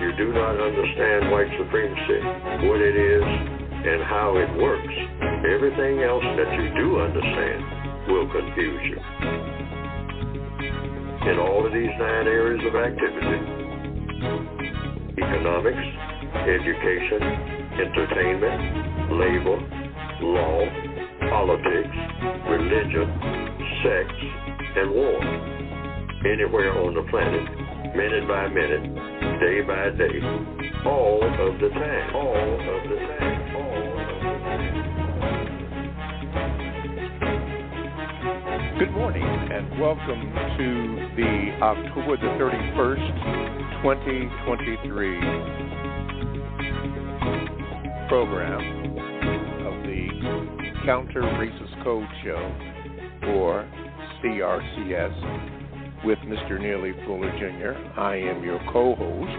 you do not understand white supremacy, what it is, and how it works, everything else that you do understand will confuse you. In all of these 9 areas of activity, economics, education, entertainment, labor, law, politics, religion, sex, and war. Anywhere on the planet, minute by minute, day by day, all of the time, all of the time, all of the time. Good morning and welcome to the October the 31st, 2023 program of the Counter Racist Code Show, or CRCS, with Mr. Neely Fuller Jr. I am your co-host,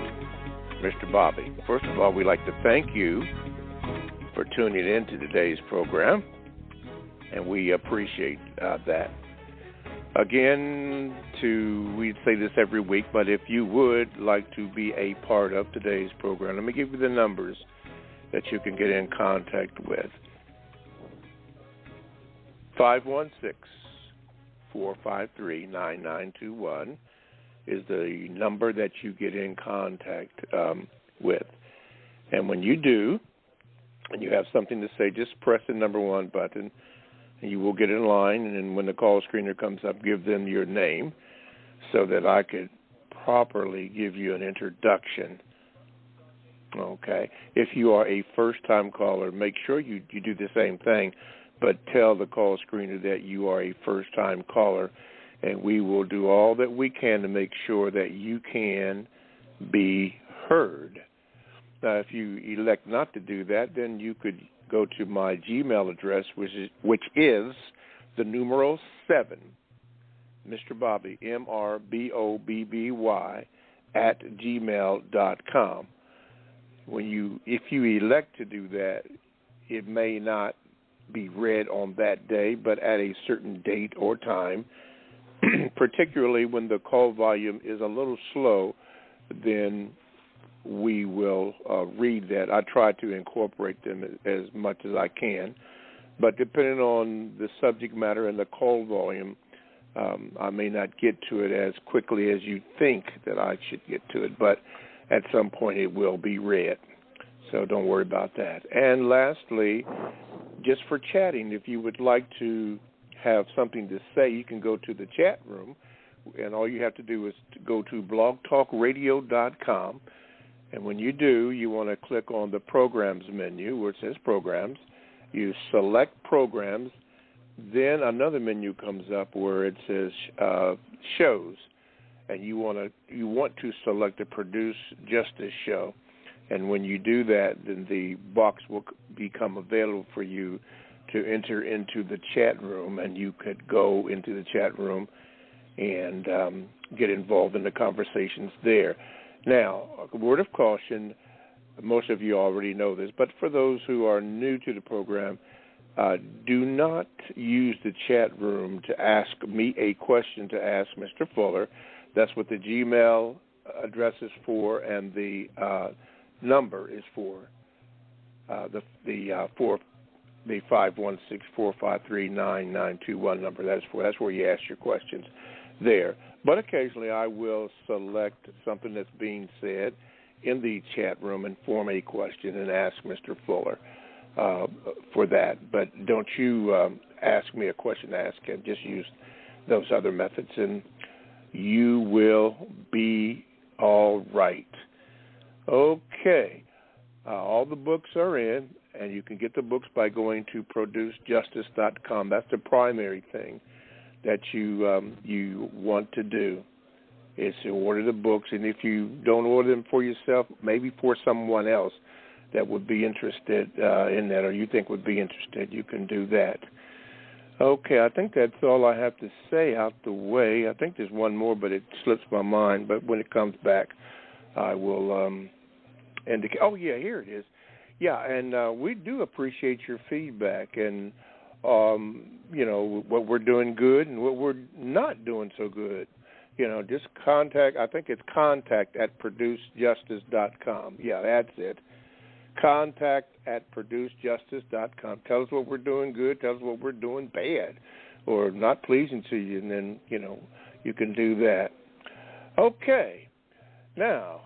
Mr. Bobby. First of all, we'd like to thank you for tuning in to today's program, and we appreciate that. Again, we say this every week, but if you would like to be a part of today's program, let me give you the numbers that you can get in contact with. 516-453-9921 is the number that you get in contact with. And when you do, and you have something to say, just press the number 1 button, and you will get in line. And then when the call screener comes up, give them your name so that I could properly give you an introduction. Okay? If you are a first-time caller, make sure you do the same thing, but tell the call screener that you are a first-time caller, and we will do all that we can to make sure that you can be heard. Now, if you elect not to do that, then you could go to my Gmail address, which is the numeral 7, Mr. Bobby, MRBOBBY, @gmail.com. If you elect to do that, it may not be read on that day, but at a certain date or time, particularly when the call volume is a little slow, then we will read that. I try to incorporate them as much as I can, but depending on the subject matter and the call volume, I may not get to it as quickly as you think that I should get to it, but at some point it will be read, so don't worry about that. And lastly, just for chatting, if you would like to have something to say, you can go to the chat room, and all you have to do is to go to blogtalkradio.com, and when you do, you want to click on the programs menu where it says programs. You select programs, then another menu comes up where it says shows, and you want to select the Produce Justice show. And when you do that, then the box will become available for you to enter into the chat room, and you could go into the chat room and get involved in the conversations there. Now, a word of caution, most of you already know this, but for those who are new to the program, do not use the chat room to ask me a question to ask Mr. Fuller. That's what the Gmail address is for, and the number is for the 516-453-9921 number. That's where you ask your questions there. But occasionally I will select something that's being said in the chat room and form a question and ask Mr. Fuller for that. But don't you ask me a question to ask him. Just use those other methods, and you will be all right. Okay. All the books are in, and you can get the books by going to producejustice.com. That's the primary thing that you want to do, is to order the books. And if you don't order them for yourself, maybe for someone else that would be interested in that, or you think would be interested, you can do that. Okay, I think that's all I have to say out the way. I think there's one more, but it slips my mind. But when it comes back, I will indicate. Oh, yeah, here it is. Yeah, and we do appreciate your feedback and, you know, what we're doing good and what we're not doing so good. just contact. I think it's contact@producejustice.com. Yeah, that's it. Contact@producejustice.com. Tell us what we're doing good. Tell us what we're doing bad or not pleasing to you, and then, you can do that. Okay. Now,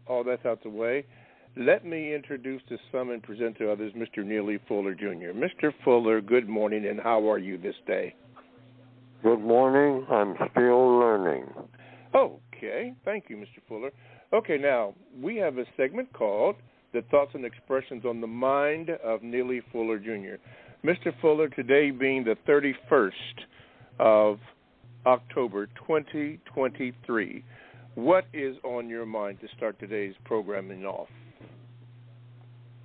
all that's out the way. Let me introduce to some and present to others Mr. Neely Fuller, Jr. Mr. Fuller, good morning, and how are you this day? Good morning. I'm still learning. Okay. Thank you, Mr. Fuller. Okay, now, we have a segment called The Thoughts and Expressions on the Mind of Neely Fuller, Jr. Mr. Fuller, today being the 31st of October 2023, what is on your mind to start today's programming off?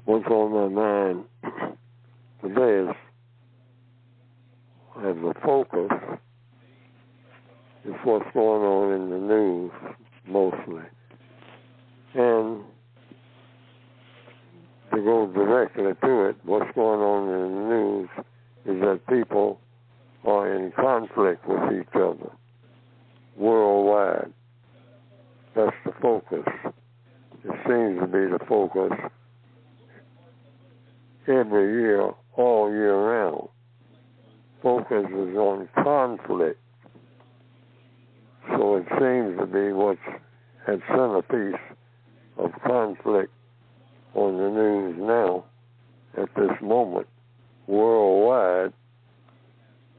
What's on my mind today is the focus is what's going on in the news mostly. And to go directly to it, what's going on in the news is that people are in conflict with each other worldwide. That's the focus. It seems to be the focus every year, all year round. Focus is on conflict. So it seems to be what's at centerpiece of conflict on the news now, at this moment, worldwide,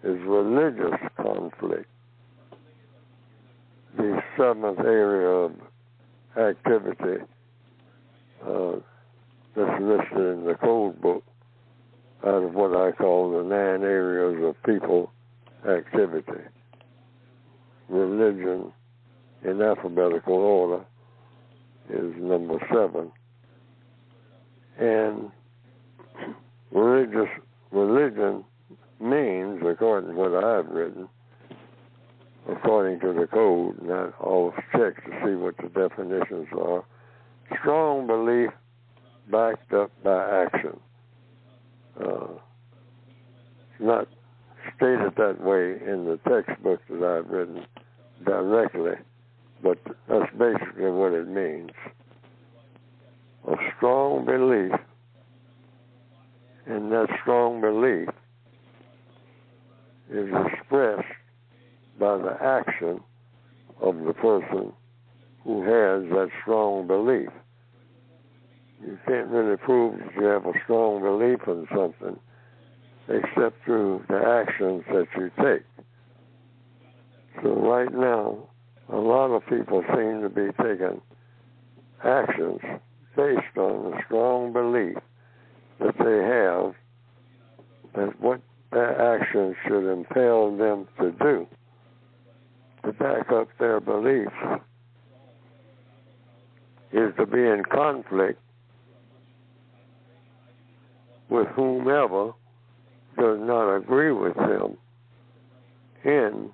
is religious conflict. The seventh area of activity that's listed in the code book out of what I call the 9 areas of people activity. Religion, in alphabetical order, is number 7. And religion means, according to what I've written, according to the code, and I always check to see what the definitions are, strong belief backed up by action. It's not stated that way in the textbook that I've written directly, but that's basically what it means. A strong belief, and that strong belief is expressed by the action of the person who has that strong belief. You can't really prove that you have a strong belief in something except through the actions that you take. So right now, a lot of people seem to be taking actions based on a strong belief that they have that what their actions should impel them to do to back up their beliefs is to be in conflict with whomever does not agree with them in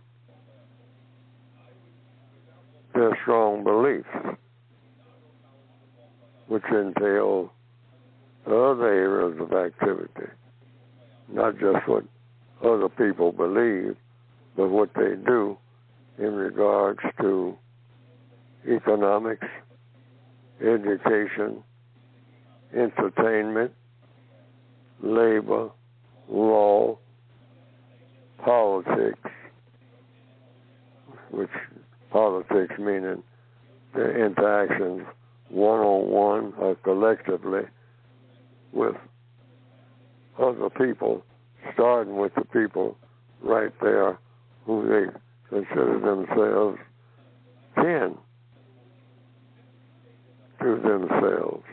their strong beliefs, which entail other areas of activity, not just what other people believe, but what they do in regards to economics, education, entertainment, labor, law, politics, which politics meaning the interactions one-on-one or collectively with other people, starting with the people right there who they consider themselves kin to themselves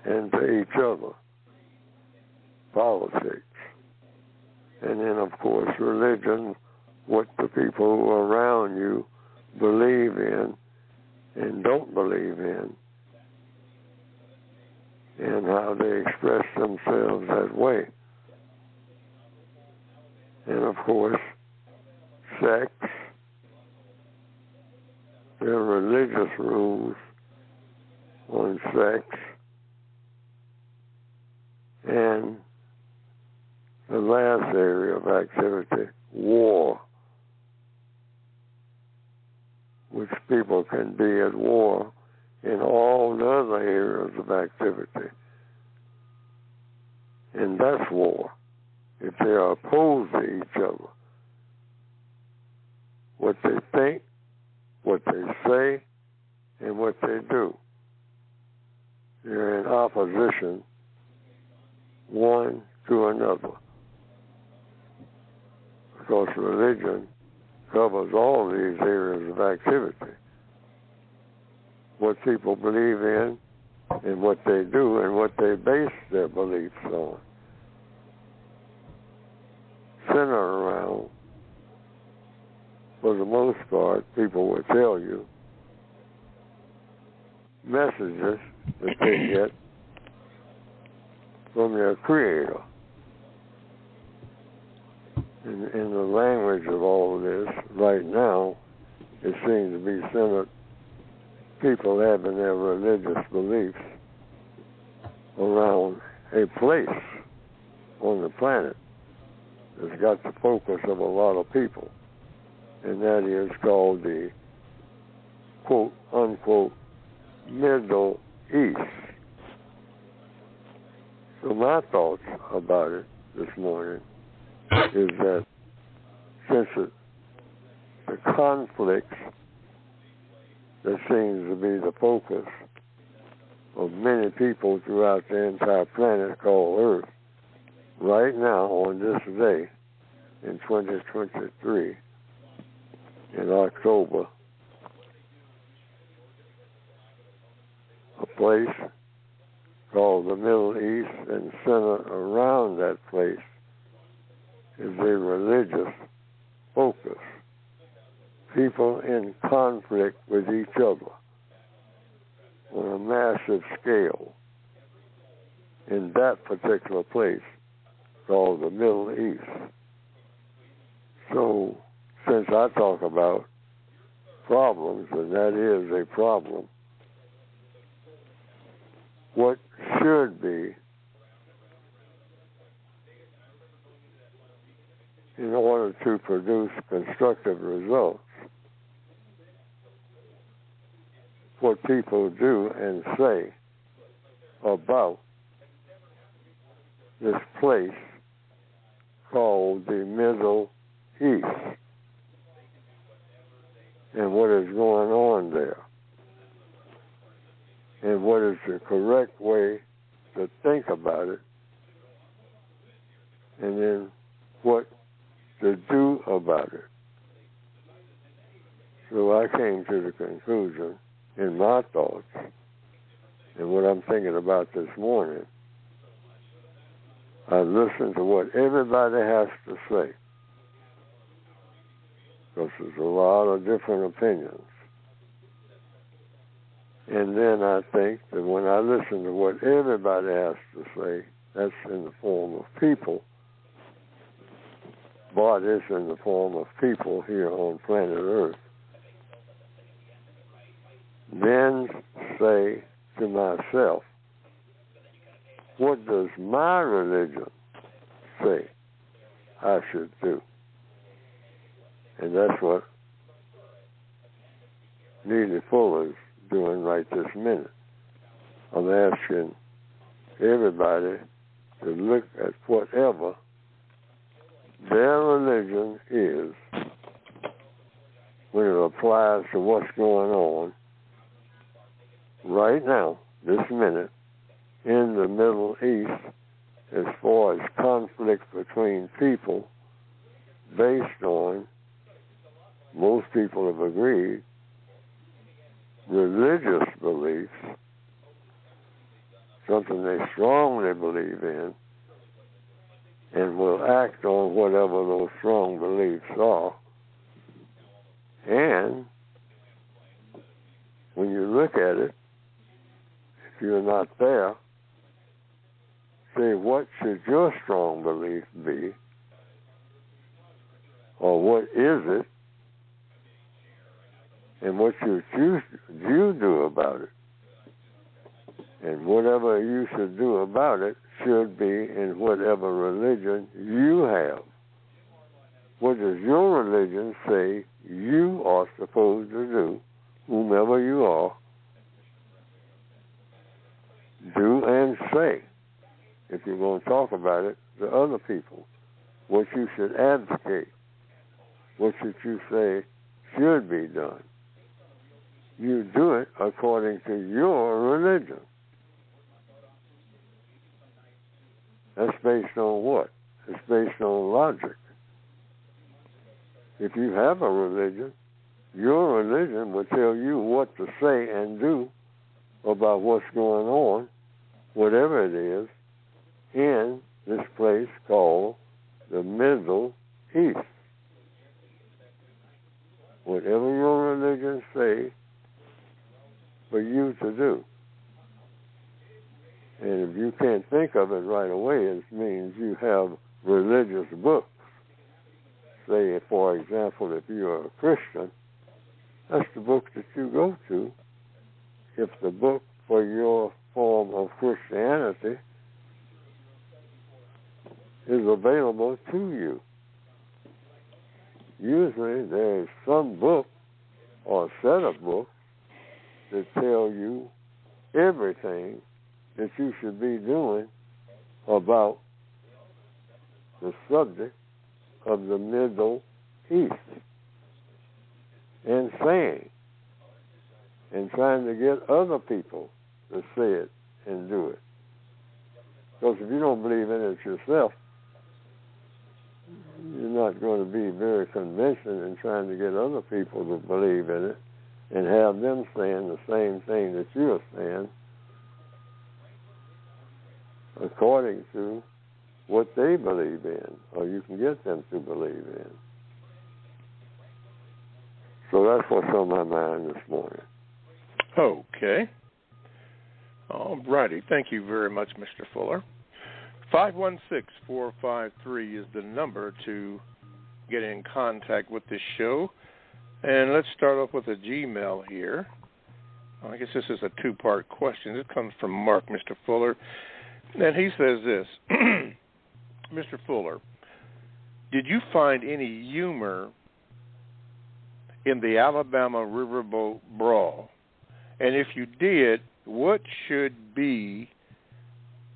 and to each other. Politics. And then, of course, religion, what the people who are around you believe in and don't believe in, and how they express themselves that way. And, of course, sex, there are religious rules on sex, and the last area of activity, war. people can be at war in all the other areas of activity. And that's war. If they are opposed to each other, what they think, what they say, and what they do. They're in opposition one to another. Because religion covers all these areas of activity. What people believe in and what they do and what they base their beliefs on. Center around, for the most part, people will tell you messages that they get from their Creator. In the language of all of this, right now, it seems to be centered people having their religious beliefs around a place on the planet that's got the focus of a lot of people, and that is called the quote unquote Middle East. So my thoughts about it this morning is that since the conflicts that seems to be the focus of many people throughout the entire planet called Earth, right now on this day in 2023, in October, a place called the Middle East, and centered around that place is a religious focus. People in conflict with each other on a massive scale in that particular place called the Middle East. So, since I talk about problems, and that is a problem, what should be, in order to produce constructive results, what people do and say about this place called the Middle East and what is going on there and what is the correct way to think about it, and then what to do about it. So I came to the conclusion in my thoughts and what I'm thinking about this morning, I listened to what everybody has to say, because there's a lot of different opinions. And then I think that when I listen to what everybody has to say, that's in the form of people. Bodies in the form of people here on planet Earth. Then say to myself, what does my religion say I should do? And that's what Neely Fuller's doing right this minute. I'm asking everybody to look at whatever their religion is when it applies to what's going on right now, this minute, in the Middle East, as far as conflict between people based on, most people have agreed, religious beliefs, something they strongly believe in, and will act on whatever those strong beliefs are. And when you look at it, if you're not there, say, what should your strong belief be? Or what is it? And what should you do about it? And whatever you should do about it should be in whatever religion you have. What does your religion say you are supposed to do whomever you are, do and say, if you're going to talk about it, to other people, what you should advocate, what should you say should be done. You do it according to your religion. That's based on what? It's based on logic. If you have a religion, your religion will tell you what to say and do about what's going on, whatever it is, in this place called the Middle East. Whatever your religion say for you to do. And if you can't think of it right away, it means you have religious books. Say, for example, if you're a Christian, that's the book that you go to. If the book for your form of Christianity is available to you. Usually there is some book or set of books that tell you everything that you should be doing about the subject of the Middle East and saying and trying to get other people to say it and do it. Because if you don't believe in it yourself, you're not going to be very convincing in trying to get other people to believe in it and have them saying the same thing that you're saying according to what they believe in, or you can get them to believe in. So that's what's on my mind this morning. Okay. All righty. Thank you very much, Mr. Fuller. 516-453 is the number to get in contact with this show. And let's start off with a Gmail here. I guess this is a two-part question. This comes from Mark, Mr. Fuller. And he says this, Mr. Fuller, did you find any humor in the Alabama Riverboat Brawl? And if you did, what should be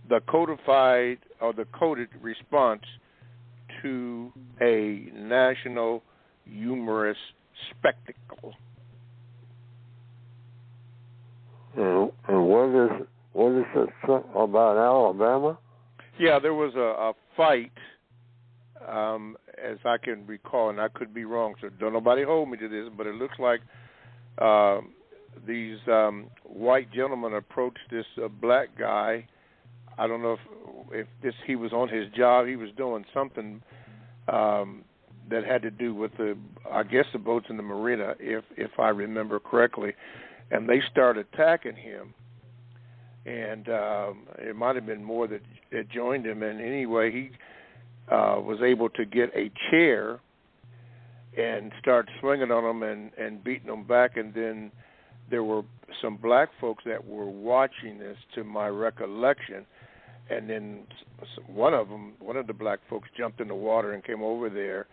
the codified or the coded response to a national humorous spectacle? And what is it about Alabama? Yeah, there was a fight, as I can recall, and I could be wrong, so don't nobody hold me to this, but it looks like these white gentlemen approached this black guy. I don't know if he was on his job. He was doing something that had to do with the boats in the marina, if I remember correctly. And they started attacking him. And it might have been more that joined him. And anyway, he was able to get a chair and start swinging on them and beating them back. And then there were some black folks that were watching this, to my recollection. And then one of the black folks jumped in the water and came over there,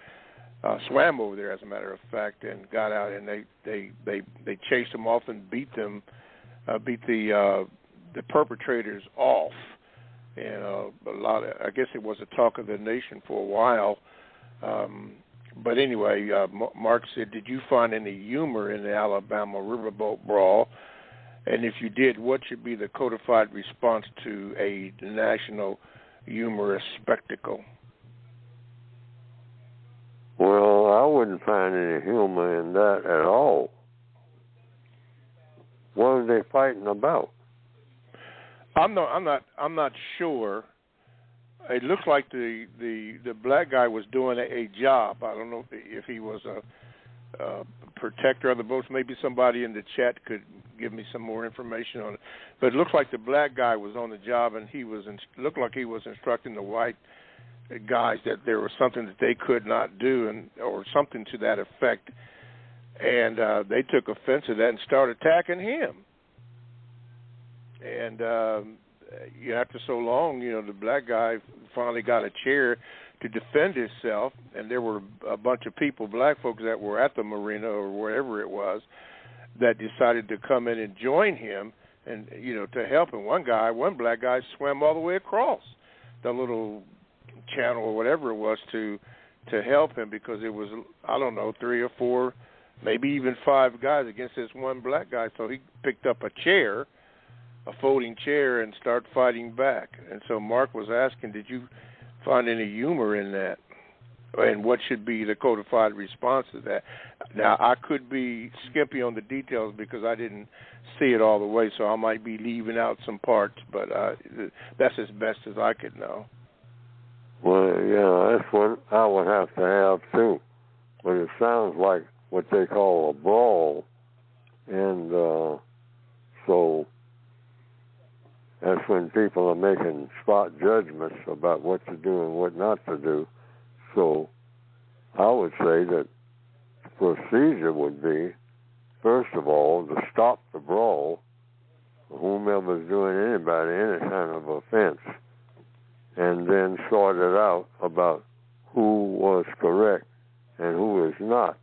swam over there, as a matter of fact, and got out. And they chased them off and beat the perpetrators off. And I guess it was a talk of the nation for a while. But anyway, Mark said, did you find any humor in the Alabama Riverboat Brawl? And if you did, what should be the codified response to a national humorous spectacle? Well, I wouldn't find any humor in that at all. What are they fighting about? I'm not sure. It looks like the black guy was doing a job. I don't know if he was a protector of the boats. Maybe somebody in the chat could give me some more information on it. But it looks like the black guy was on the job, and looked like he was instructing the white guys that there was something that they could not do, or something to that effect. And they took offense to that and started attacking him. And after so long, the black guy finally got a chair to defend himself, and there were a bunch of people, black folks, that were at the marina or wherever it was, that decided to come in and join him and, to help him. One black guy swam all the way across the little channel or whatever it was to help him, because it was, 3 or 4, maybe even 5 guys against this one black guy. So he picked up a folding chair, and started fighting back. And so Mark was asking, did you find any humor in that? And what should be the codified response to that? Now, I could be skimpy on the details because I didn't see it all the way, so I might be leaving out some parts, but that's as best as I could know. Well, yeah, that's what I would have to have, too. But it sounds like what they call a brawl, and so that's when people are making spot judgments about what to do and what not to do. So I would say that the procedure would be, first of all, to stop the brawl, whomever's doing anybody any kind of offense, and then sort it out about who was correct and who is not,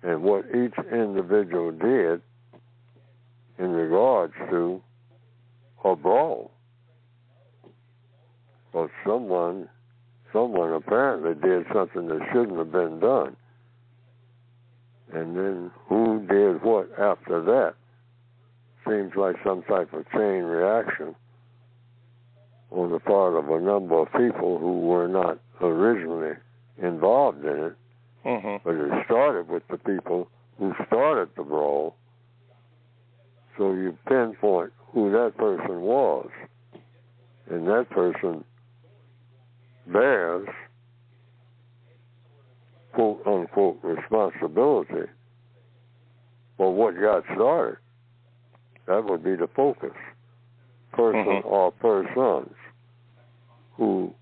and what each individual did in regards to a brawl. Because someone apparently did something that shouldn't have been done. And then who did what after that? Seems like some type of chain reaction on the part of a number of people who were not originally involved in it. Mm-hmm. But it started with the people who started the brawl. So you pinpoint who that person was, and that person bears quote-unquote responsibility for what got started. That would be the focus. Person or persons who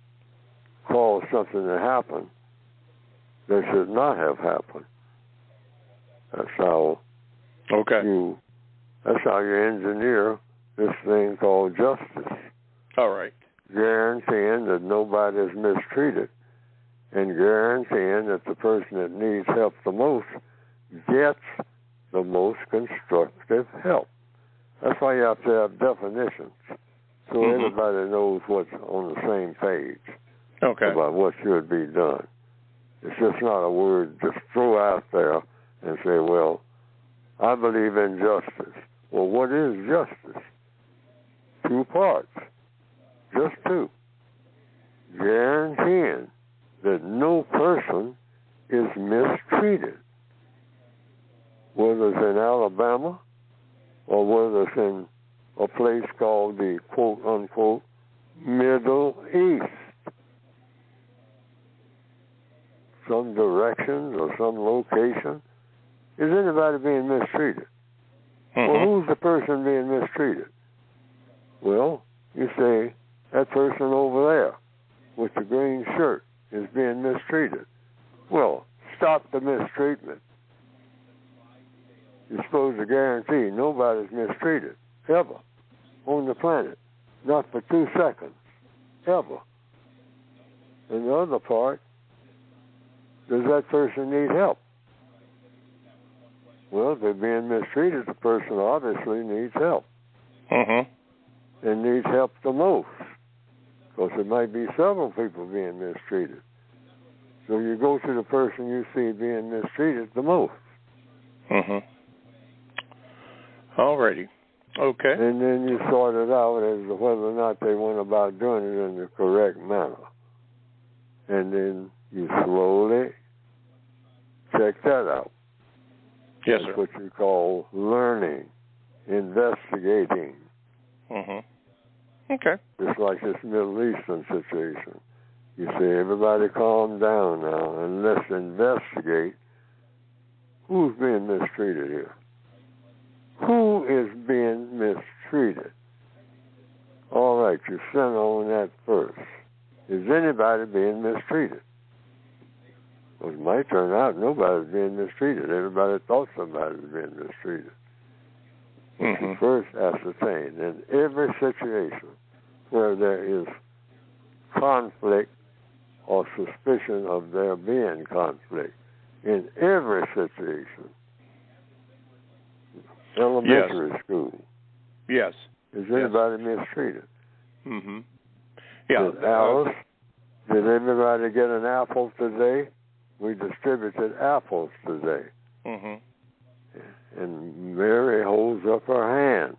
caused something to happen that should not have happened. That's how you engineer this thing called justice. All right. Guaranteeing that nobody is mistreated, and guaranteeing that the person that needs help the most gets the most constructive help. That's why you have to have definitions, so everybody knows what's on the same page about what should be done. It's just not a word just throw out there and say, well, I believe in justice. Well, what is justice? 2 parts. Just 2. Guaranteeing that no person is mistreated, whether it's in Alabama or whether it's in a place called the quote-unquote Middle East. Some directions or some location. Is anybody being mistreated? Well, who's the person being mistreated? Well, you say, that person over there with the green shirt is being mistreated. Well, stop the mistreatment. You're supposed to guarantee nobody's mistreated, ever, on the planet. Not for 2 seconds, ever. And the other part, does that person need help? Well, if they're being mistreated, the person obviously needs help. And needs help the most. Because there might be several people being mistreated. So you go to the person you see being mistreated the most. Alrighty. Okay. And then you sort it out as to whether or not they went about doing it in the correct manner. And then you slowly check that out. Yes, That's sir. what you call learning, investigating. Okay. Just like this Middle Eastern situation. You say, everybody calm down now and let's investigate who's being mistreated here. Who is being mistreated? All right, you center on that first. Is anybody being mistreated? Well, it might turn out nobody's being mistreated. Everybody thought somebody was being mistreated. You first ascertain in every situation where there is conflict or suspicion of there being conflict, in every situation, elementary school. Yes. Is anybody mistreated? Mm-hmm. Yeah. Did everybody get an apple today? We distributed apples today. Mm-hmm. And Mary holds up her hand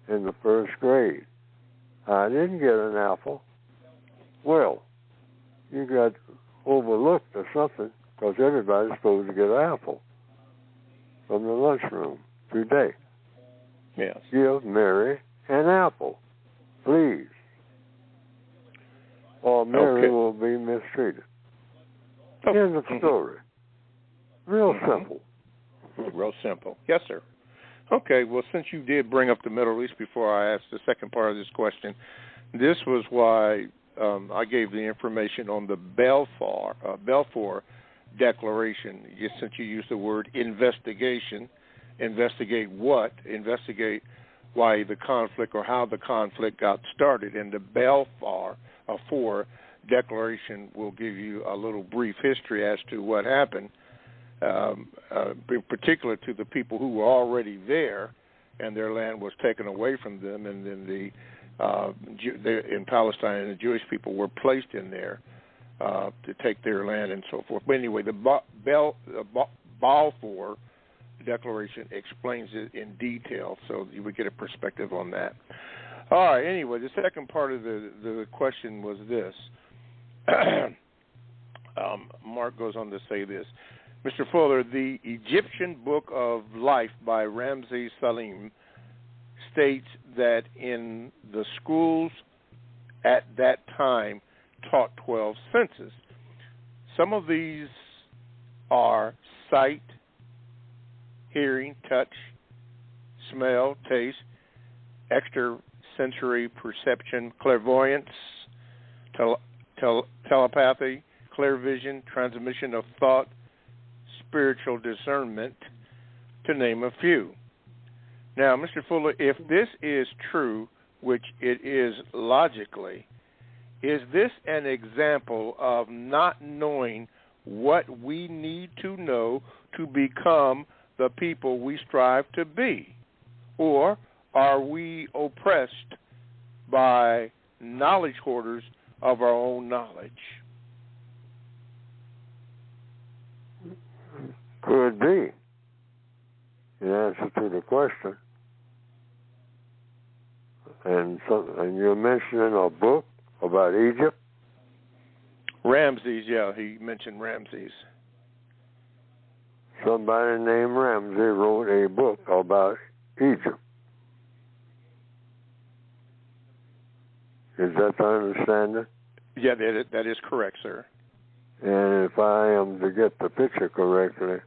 in the first grade. I didn't get an apple. Well, you got overlooked or something, because everybody's supposed to get an apple from the lunchroom today. Yes. Give Mary an apple, please, or Mary will be mistreated. End of story. Real simple. Real simple. Yes, sir. Okay, well, since you did bring up the Middle East before I asked the second part of this question, this was why I gave the information on the Balfour Declaration. Since you used the word investigation, investigate what? Investigate why the conflict or how the conflict got started. And the Balfour Declaration will give you a little brief history as to what happened, in particular to the people who were already there and their land was taken away from them, and then in Palestine, and the Jewish people were placed in there to take their land and so forth. But anyway, the Balfour Declaration explains it in detail, so you would get a perspective on that. All right, anyway, the second part of the question was this. Mark goes on to say this. Mr. Fuller, the Egyptian Book of Life by Ramses Salim states that in the schools at that time taught 12 senses. Some of these are sight, hearing, touch, smell, taste, extrasensory perception, clairvoyance, telepathy, clear vision, transmission of thought, spiritual discernment, to name a few. Now, Mr. Fuller, if this is true, which it is logically, is this an example of not knowing what we need to know to become the people we strive to be? Or are we oppressed by knowledge hoarders of our own knowledge? Could be. The answer to the question. And you're mentioning a book about Egypt? Ramses, yeah, he mentioned Ramses. Somebody named Ramses wrote a book about Egypt. Is that the understanding? Yeah, that is correct, sir. And if I am to get the picture correctly,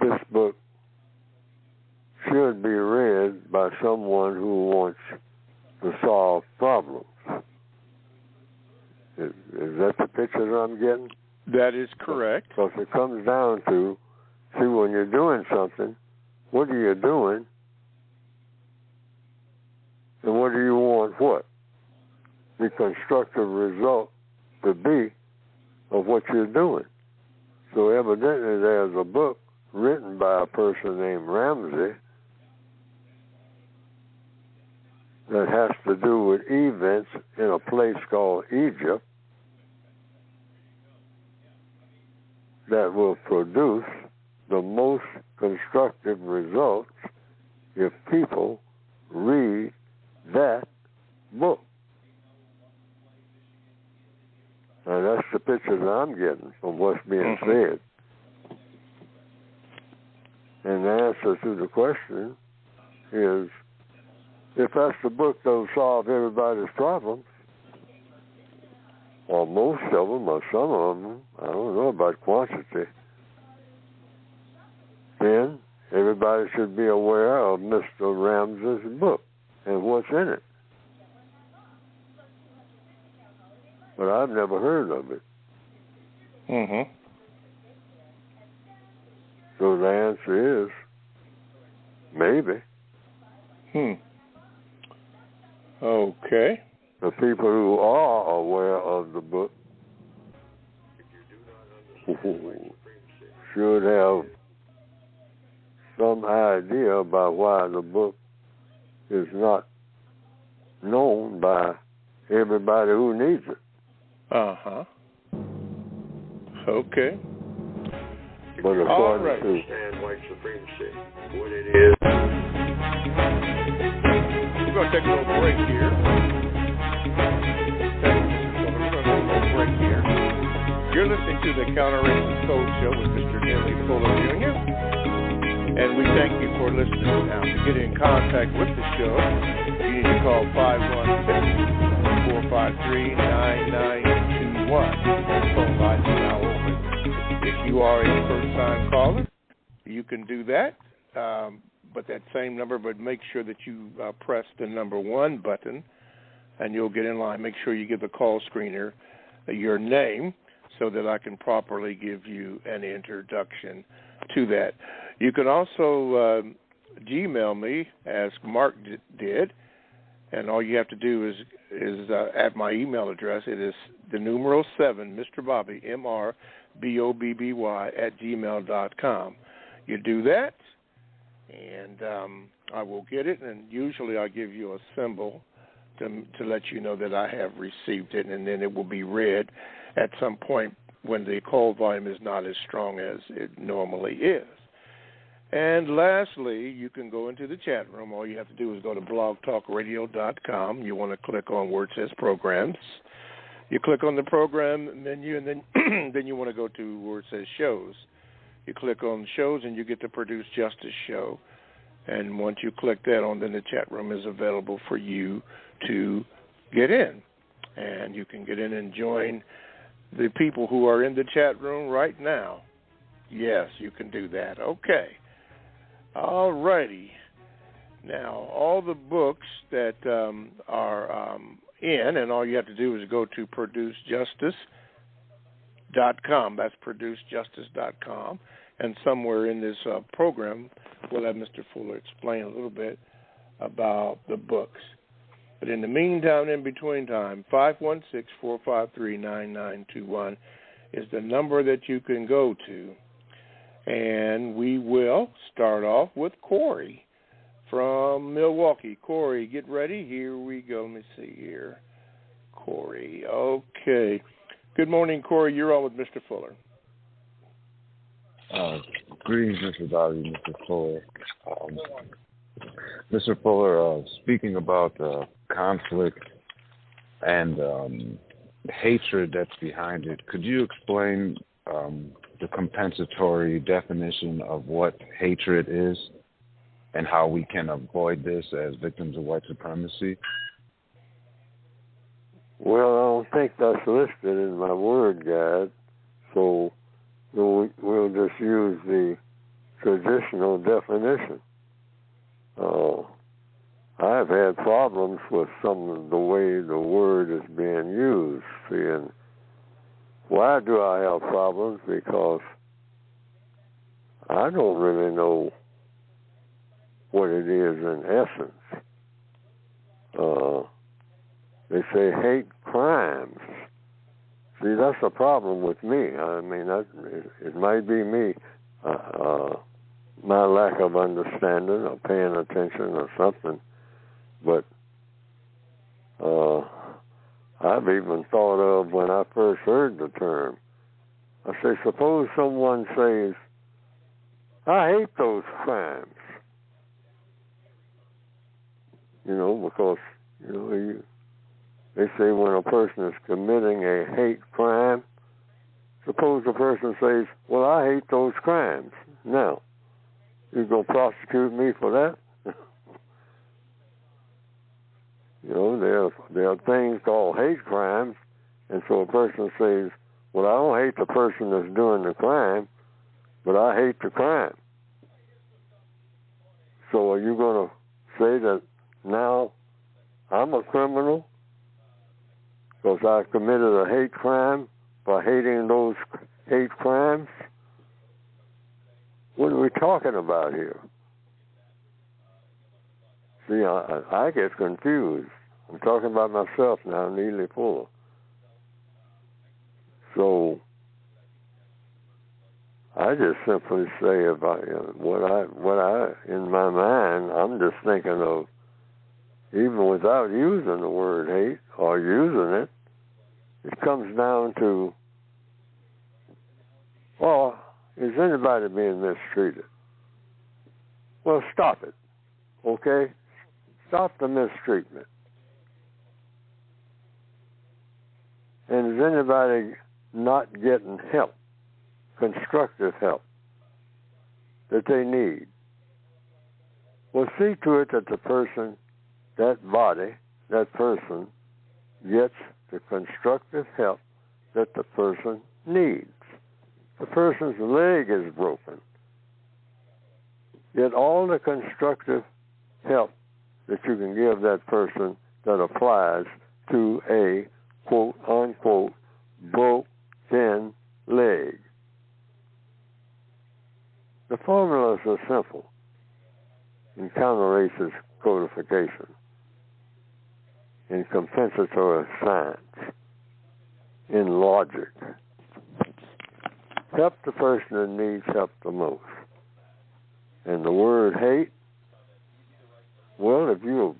this book should be read by someone who wants to solve problems. Is that the picture that I'm getting? That is correct. Because it comes down to, see, when you're doing something, what are you doing? And what do you want what? The constructive result to be of what you're doing. So evidently there's a book written by a person named Ramsey that has to do with events in a place called Egypt that will produce the most constructive results if people read that book. And that's the picture that I'm getting from what's being said. And the answer to the question is, if that's the book that'll solve everybody's problems, or most of them, or some of them, I don't know about quantity, then everybody should be aware of Mr. Ramses' book and what's in it. But I've never heard of it. So the answer is maybe. Okay. The people who are aware of the book should have some idea about why the book is not known by everybody who needs it. Uh-huh. Okay. But All right. Understand white supremacy, what it is. We're going to take a little break here. We're going to take a little break here. You're listening to the Counter-Racist Code Show with Mr. Neely Fuller Jr. And we thank you for listening. Now, to get in contact with the show, you need to call 516-453-9921. Phone line is now open. If you are a first-time caller, you can do that, but that same number, but make sure that you press the number 1 button, and you'll get in line. Make sure you give the call screener your name so that I can properly give you an introduction to that. You can also Gmail me, as Mark did, and all you have to do is at my email address. It is the numeral 7, Mr. Bobby, MrBobby @gmail.com. You do that, and I will get it, and usually I give you a symbol to let you know that I have received it, and then it will be read at some point when the call volume is not as strong as it normally is. And lastly, you can go into the chat room. All you have to do is go to blogtalkradio.com. You want to click on where it says programs. You click on the program menu, and then then you want to go to where it says shows. You click on shows, and you get the Produce Justice show. And once you click that on, then the chat room is available for you to get in. And you can get in and join the people who are in the chat room right now. Yes, you can do that. Okay. All righty. Now, all the books that are in, and all you have to do is go to producejustice.com. That's producejustice.com. And somewhere in this program, we'll have Mr. Fuller explain a little bit about the books. But in the meantime, in between time, 516-453-9921 is the number that you can go to. And we will start off with Corey from Milwaukee. Corey, get ready. Here we go. Let me see here. Corey. Okay. Good morning, Corey. You're on with Mr. Fuller. Greetings, Mr. Bobby, Mr. Fuller. Mr. Fuller, speaking about conflict and hatred that's behind it, could you explain the compensatory definition of what hatred is and how we can avoid this as victims of white supremacy? Well, I don't think that's listed in my word guide, so we'll just use the traditional definition. I've had problems with some of the way the word is being used. And why do I have problems? Because I don't really know what it is in essence. They say hate crimes. See, that's a problem with me. I mean, it might be me, my lack of understanding or paying attention or something. But I've even thought of when I first heard the term. I say, suppose someone says, I hate those crimes. Because, they say when a person is committing a hate crime, suppose the person says, well, I hate those crimes. Now, you going to prosecute me for that? There are things called hate crimes, and so a person says, well, I don't hate the person that's doing the crime, but I hate the crime. So are you going to say that now I'm a criminal because I committed a hate crime by hating those hate crimes? What are we talking about here? See, I get confused. I'm talking about myself now, Neely Fuller. So I just simply say about what I in my mind, I'm just thinking of, even without using the word hate or using it, it comes down to, well, is anybody being mistreated? Well, stop it, okay? Stop the mistreatment. And is anybody not getting help, constructive help, that they need? Well, see to it that the person, that body, that person, gets the constructive help that the person needs. The person's leg is broken. Get all the constructive help that you can give that person that applies to a quote-unquote broken leg. The formulas are simple in counter-racist codification, in compensatory science, in logic. Help the person that needs help the most. And the word hate, well, if you're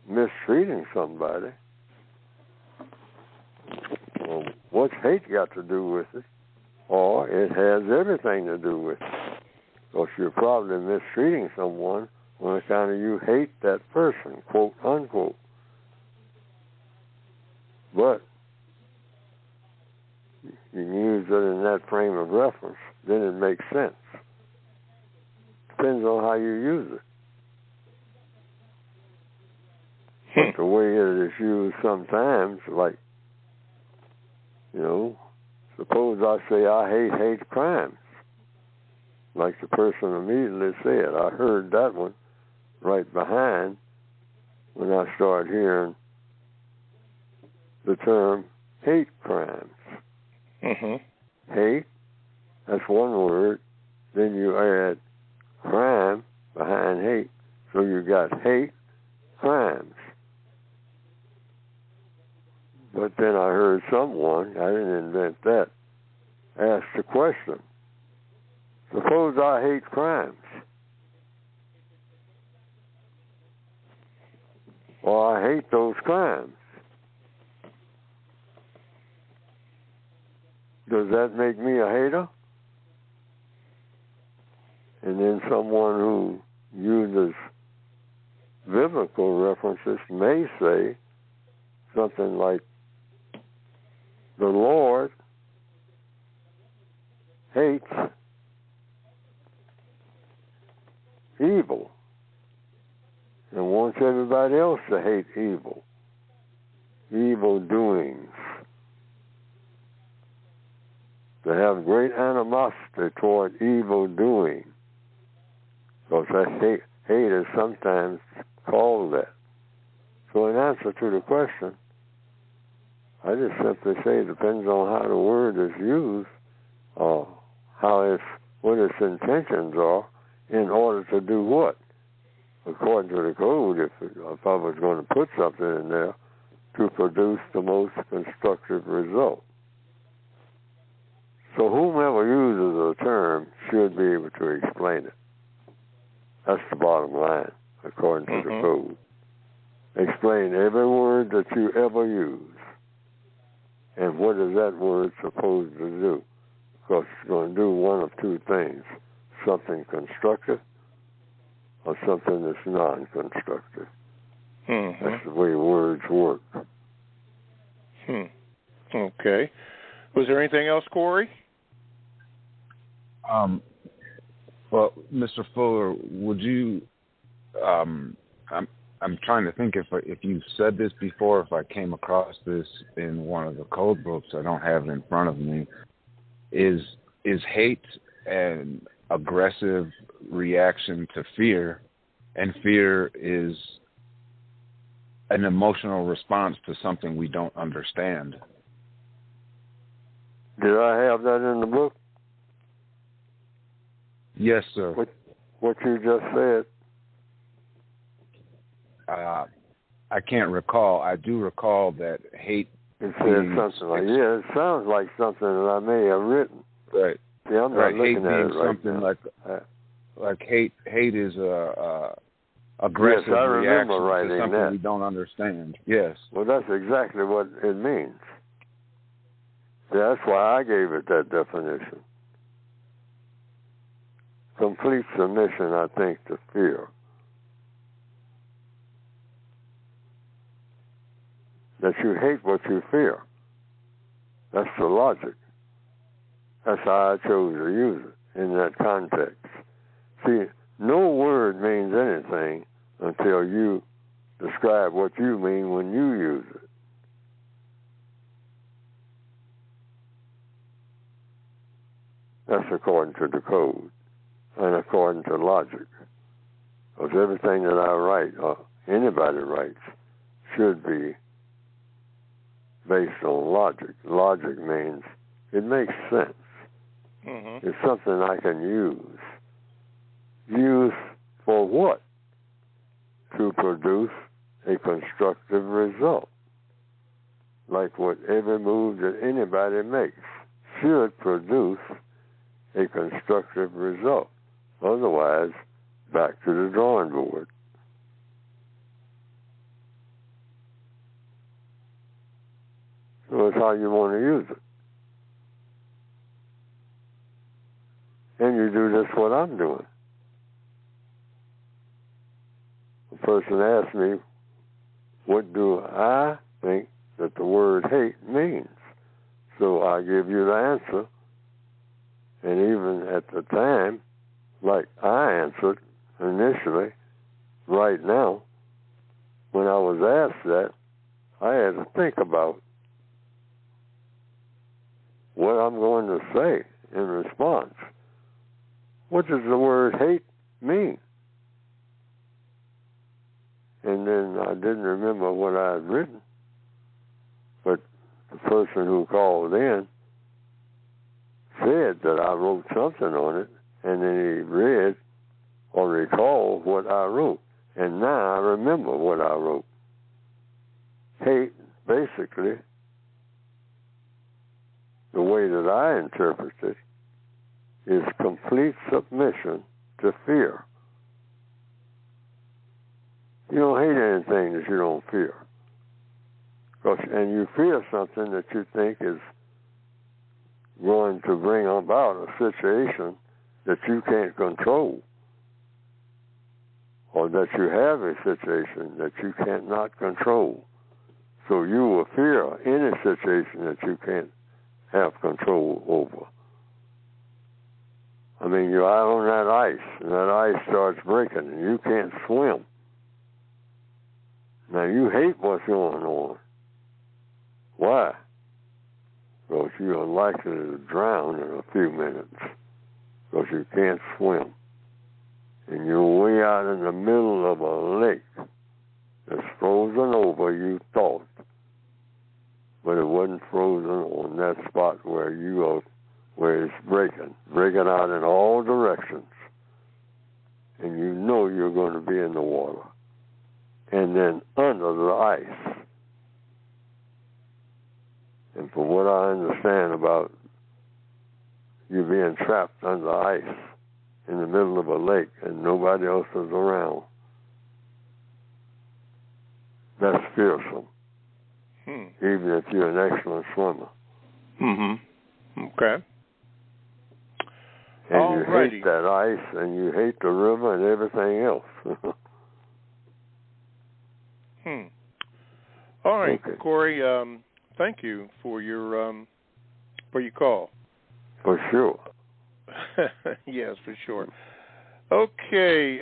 mistreating somebody, well, what's hate got to do with it? Or it has everything to do with it. Because you're probably mistreating someone on account of you hate that person, quote unquote. But you can use it in that frame of reference, then it makes sense. Depends on how you use it. But the way it is used sometimes, like, suppose I say I hate crimes. Like the person immediately said, I heard that one right behind when I started hearing the term hate crimes. Mm-hmm. Hate, that's one word. Then you add crime behind hate. So you got hate crimes. But then I heard someone, I didn't invent that, ask the question, suppose I hate crimes. Well, I hate those crimes. Does that make me a hater? And then someone who uses biblical references may say something like, the Lord hates evil and wants everybody else to hate evil, evil doings, to have great animosity toward evil doing. Because that hate is sometimes called that. So in answer to the question, I just simply say it depends on how the word is used, or what its intentions are, in order to do what? According to the code, if I was going to put something in there, to produce the most constructive result. So whomever uses a term should be able to explain it. That's the bottom line, according to the code. Explain every word that you ever use. And what is that word supposed to do? Because it's going to do one of two things. Something constructive or something that's non-constructive. Mm-hmm. That's the way words work. Okay. Was there anything else, Corey? Well, Mr. Fuller, would you? I'm trying to think if you said this before, if I came across this in one of the code books. I don't have it in front of me. Is hate an aggressive reaction to fear, and fear is an emotional response to something we don't understand? Did I have that in the book? Yes, sir. What you just said? I can't recall. I do recall that hate. It said something like, it sounds like something that I may have written. Right. See, I'm not looking hate at being it right something now. like hate is a aggressive yes, I reaction remember writing to something that. we don't understand. Yes. Well, that's exactly what it means. See, that's why I gave it that definition. Complete submission, I think, to fear. That you hate what you fear. That's the logic. That's how I chose to use it in that context. See, no word means anything until you describe what you mean when you use it. That's according to the code and according to logic. Because everything that I write, or anybody writes, should be based on logic. Logic means it makes sense. Mm-hmm. It's something I can use. Use for what? To produce a constructive result. Like what every move that anybody makes should produce a constructive result. Otherwise, back to the drawing board. So it's how you want to use it. And you do just what I'm doing. The person asked me, what do I think that the word hate means? So I give you the answer. And even at the time, like I answered initially, right now, when I was asked that, I had to think about what I'm going to say in response. What does the word hate mean? And then I didn't remember what I had written. But the person who called in said that I wrote something on it, and then he read or recalled what I wrote. And now I remember what I wrote. Hate, basically, the way that I interpret it, is complete submission to fear. You don't hate anything that you don't fear. And you fear something that you think is going to bring about a situation that you can't control, or that you have a situation that you cannot control. So you will fear any situation that you can't have control over. I mean, you're out on that ice, and that ice starts breaking, and you can't swim. Now, you hate what's going on. Why? Because you are likely to drown in a few minutes, because you can't swim. And you're way out in the middle of a lake that's frozen over, you thought. But it wasn't frozen on that spot where you are, where it's breaking out in all directions. And you know you're going to be in the water. And then under the ice. And from what I understand about you being trapped under ice in the middle of a lake and nobody else is around, that's fearsome. Even if you're an excellent swimmer. Mm-hmm. Okay. And you hate that ice, and you hate the river and everything else. All right, okay. Corey. Thank you for your call. For sure. Yes, for sure. Okay.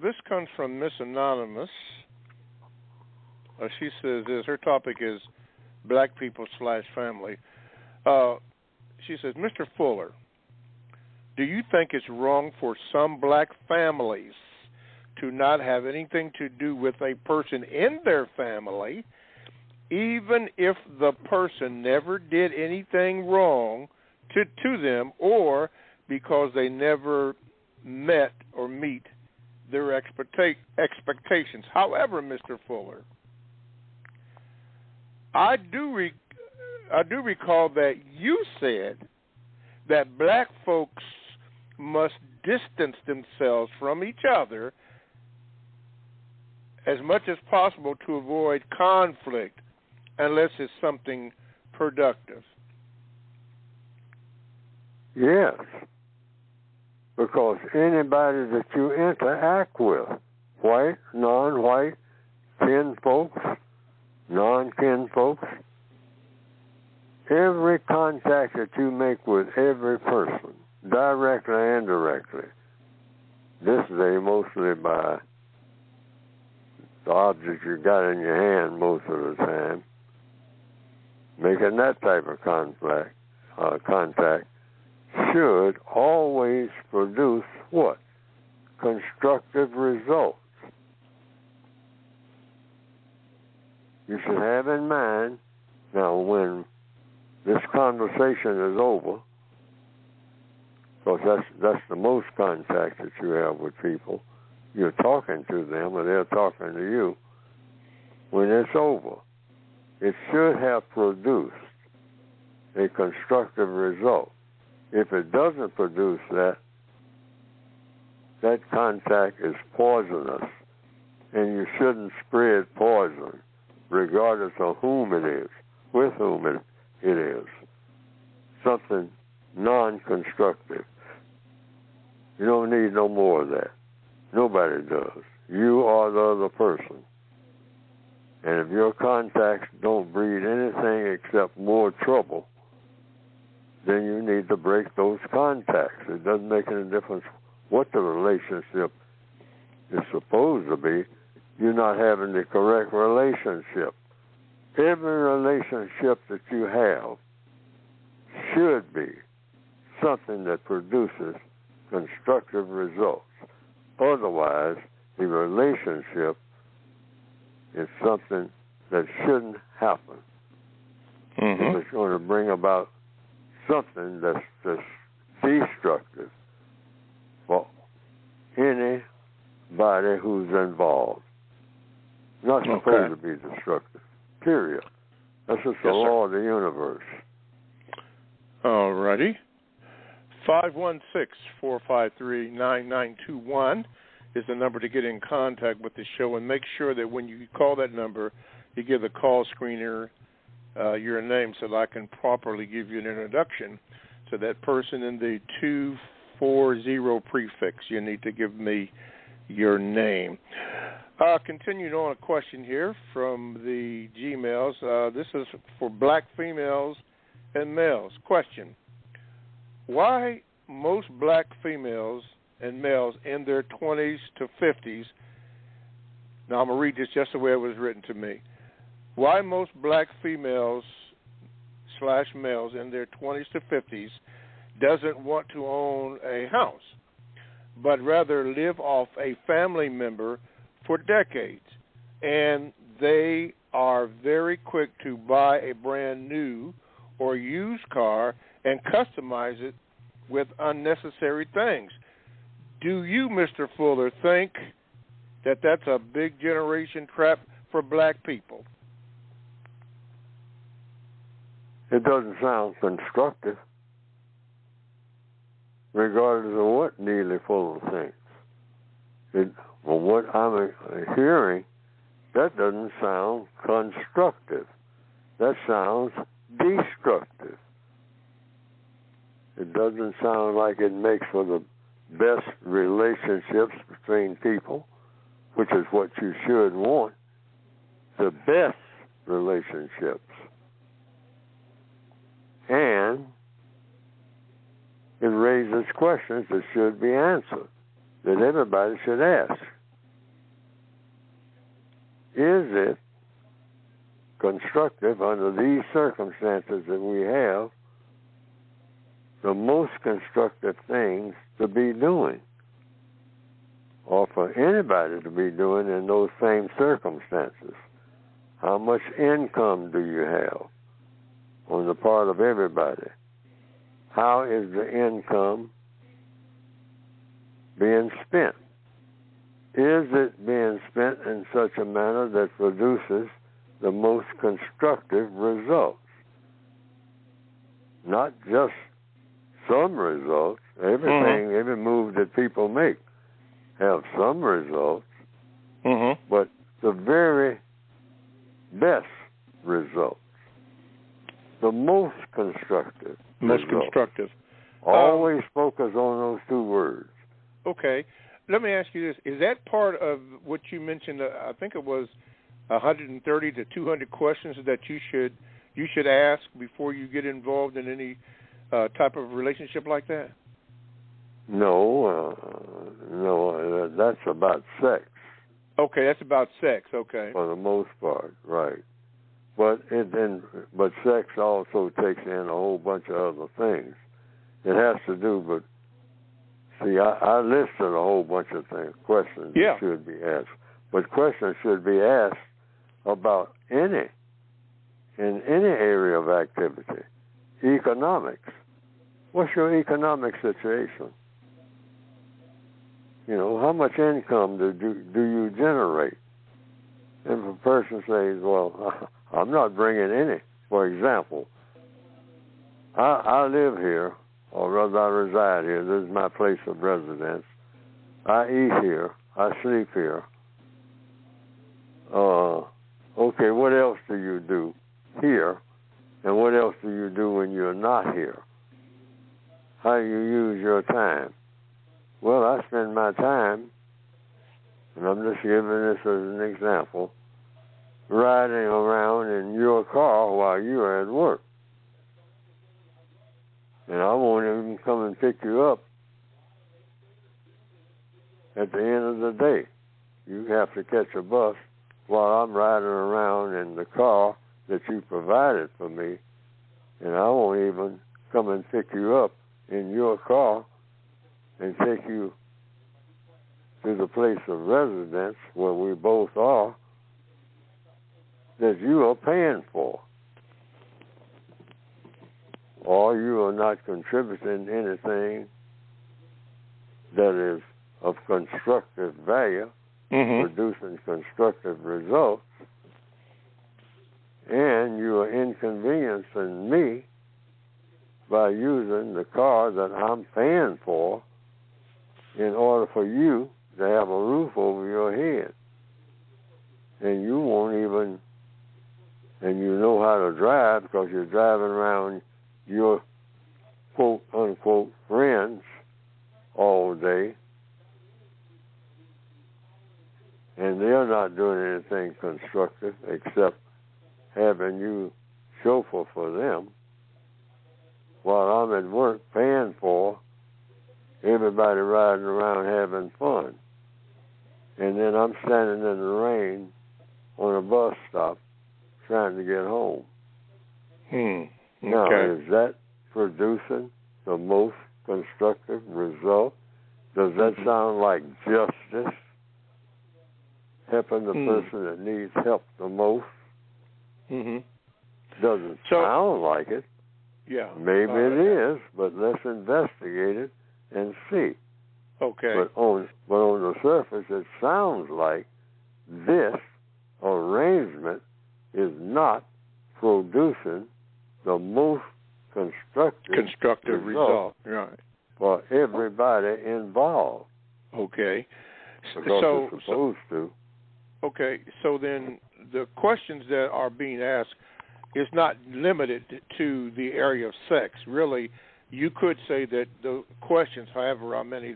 This comes from Miss Anonymous. She says this. Her topic is black people / family. She says, Mr. Fuller, do you think it's wrong for some black families to not have anything to do with a person in their family, even if the person never did anything wrong to them, or because they never met or meet their expectations? However, Mr. Fuller, I do recall that you said that black folks must distance themselves from each other as much as possible to avoid conflict unless it's something productive. Yes, because anybody that you interact with, white, non-white, kin folks, non-kin folks, every contact that you make with every person, directly and indirectly, this day mostly by the object you got in your hand most of the time, making that type of contact should always produce what? Constructive results. You should have in mind, now when this conversation is over, because that's the most contact that you have with people, you're talking to them or they're talking to you. When it's over, it should have produced a constructive result. If it doesn't produce that, that contact is poisonous, and you shouldn't spread poison, regardless of whom it is, with whom it is. Something non-constructive. You don't need no more of that. Nobody does. You are the other person. And if your contacts don't breed anything except more trouble, then you need to break those contacts. It doesn't make any difference what the relationship is supposed to be. You're not having the correct relationship. Every relationship that you have should be something that produces constructive results. Otherwise, the relationship is something that shouldn't happen. Mm-hmm. It's going to bring about something that's destructive for anybody who's involved. Not supposed to be destructive, period. That's just the law of the universe. All righty. 516-453-9921 is the number to get in contact with the show, and make sure that when you call that number, you give the call screener your name so that I can properly give you an introduction. So that person in the 240 prefix, you need to give me your name. Continuing on a question here from the Gmails. This is for black females and males. Question: why most black females and males in their 20s to 50s, now I'm going to read this just the way it was written to me. Why most black females / males in their 20s to 50s doesn't want to own a house, but rather live off a family member for decades, and they are very quick to buy a brand new or used car and customize it with unnecessary things. Do you, Mr. Fuller, think that that's a big generation trap for black people? It doesn't sound constructive, regardless of what Neely Fuller thinks. From what I'm hearing, that doesn't sound constructive. That sounds destructive. It doesn't sound like it makes for the best relationships between people, which is what you should want, the best relationships. And it raises questions that should be answered, that everybody should ask. Is it constructive under these circumstances that we have, the most constructive things to be doing, or for anybody to be doing in those same circumstances? How much income do you have on the part of everybody? How is the income being spent? Is it being spent in such a manner that produces the most constructive results? Not just some results. Everything, every move that people make have some results. But the very best results, the most constructive. Always focus on those two words. Okay. Let me ask you this. Is that part of what you mentioned, I think it was 130 to 200 questions that you should ask before you get involved in any type of relationship like that? No, that's about sex. Okay, that's about sex. Okay. For the most part, right. But sex also takes in a whole bunch of other things. It has to do, but see, I listed a whole bunch of things, questions that should be asked. But questions should be asked about in any area of activity. Economics. What's your economic situation? You know, how much income do you generate? And if a person says, well, I'm not bringing any. For example, I live here, or rather I reside here. This is my place of residence. I eat here. I sleep here. Okay, what else do you do here? And what else do you do when you're not here? How do you use your time? Well, I spend my time, and I'm just giving this as an example, riding around in your car while you're at work. And I won't even come and pick you up at the end of the day. You have to catch a bus while I'm riding around in the car that you provided for me, and I won't even come and pick you up in your car and take you to the place of residence where we both are that you are paying for. Or you are not contributing anything that is of constructive value, producing constructive results, and you are inconveniencing me by using the car that I'm paying for in order for you to have a roof over your head. And you won't even, and you know how to drive because you're driving around your quote unquote friends all day, and they're not doing anything constructive except having you chauffeur for them while I'm at work paying for everybody riding around having fun. And then I'm standing in the rain on a bus stop trying to get home. Okay. Now, is that producing the most constructive result? Does that sound like justice? Helping the person that needs help the most? Doesn't sound like it. Yeah. Maybe it is, but let's investigate it and see. Okay. But on the surface, it sounds like this arrangement is not producing the most constructive result right, for everybody involved. Okay. Because it's supposed to. Okay, so then the questions that are being asked is not limited to the area of sex. Really, you could say that the questions, however how many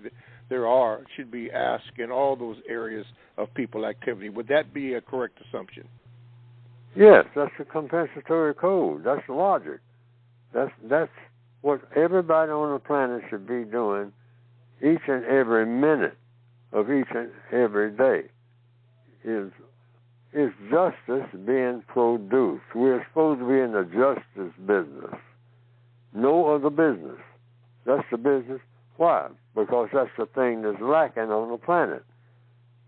there are, should be asked in all those areas of people activity. Would that be a correct assumption? Yes, that's the compensatory code. That's the logic. That's what everybody on the planet should be doing each and every minute of each and every day. Is justice being produced? We're supposed to be in the justice business. No other business. That's the business. Why? Because that's the thing that's lacking on the planet.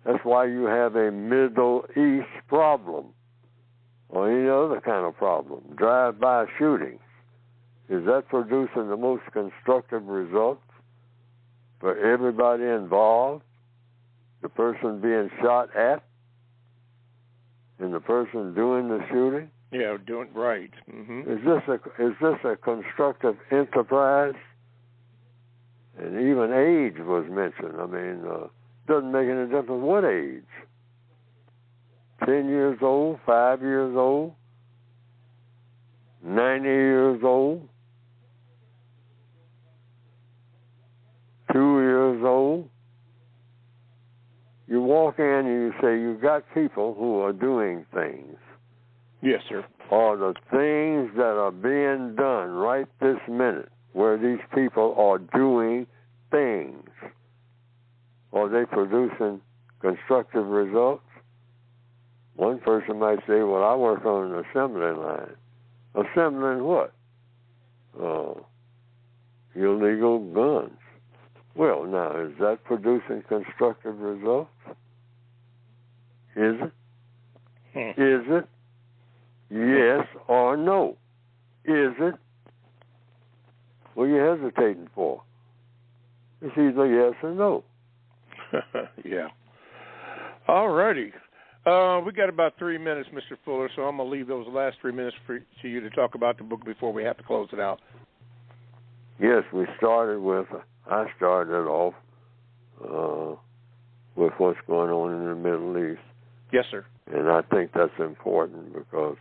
That's why you have a Middle East problem or any other kind of problem. Drive-by shootings. Is that producing the most constructive results for everybody involved? The person being shot at and the person doing the shooting? Yeah, doing right. Is this a constructive enterprise? And even age was mentioned. I mean, doesn't make any difference what age. 10 years old, 5 years old, 90 years old, 2 years old. You walk in and you say, you got people who are doing things. Yes, sir. Or the things that are being done right this minute, where these people are doing things. Are they producing constructive results? One person might say, well, I work on an assembly line. Assembling what? Illegal guns. Well, now, is that producing constructive results? Is it? Is it? Yes or no? Is it? What are you hesitating for? It's either yes or no. Yeah. All righty. We got about 3 minutes, Mr. Fuller, so I'm going to leave those last 3 minutes for you to talk about the book before we have to close it out. Yes, I started off with what's going on in the Middle East. Yes, sir. And I think that's important because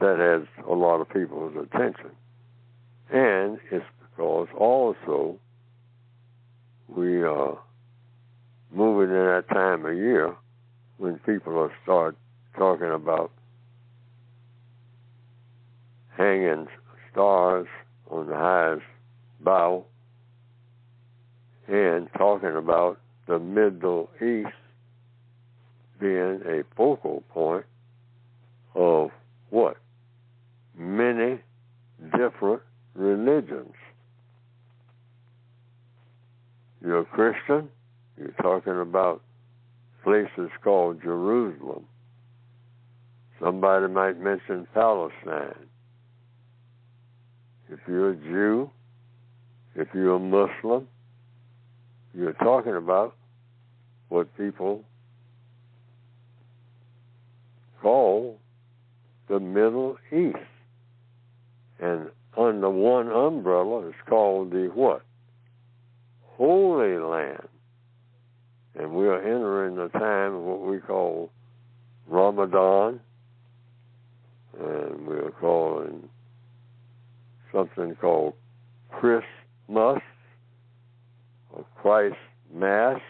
that has a lot of people's attention. And it's because also we are moving in that time of year when people will start talking about hanging stars on the highest bough and talking about the Middle East being a focal point of what? Many different religions. You're a Christian, you're talking about places called Jerusalem. Somebody might mention Palestine. If you're a Jew, if you're a Muslim, you're talking about what people call the Middle East. And under one umbrella, it's called the what? Holy Land. And we are entering the time of what we call Ramadan. And we are calling something called Christmas or Christ Mass.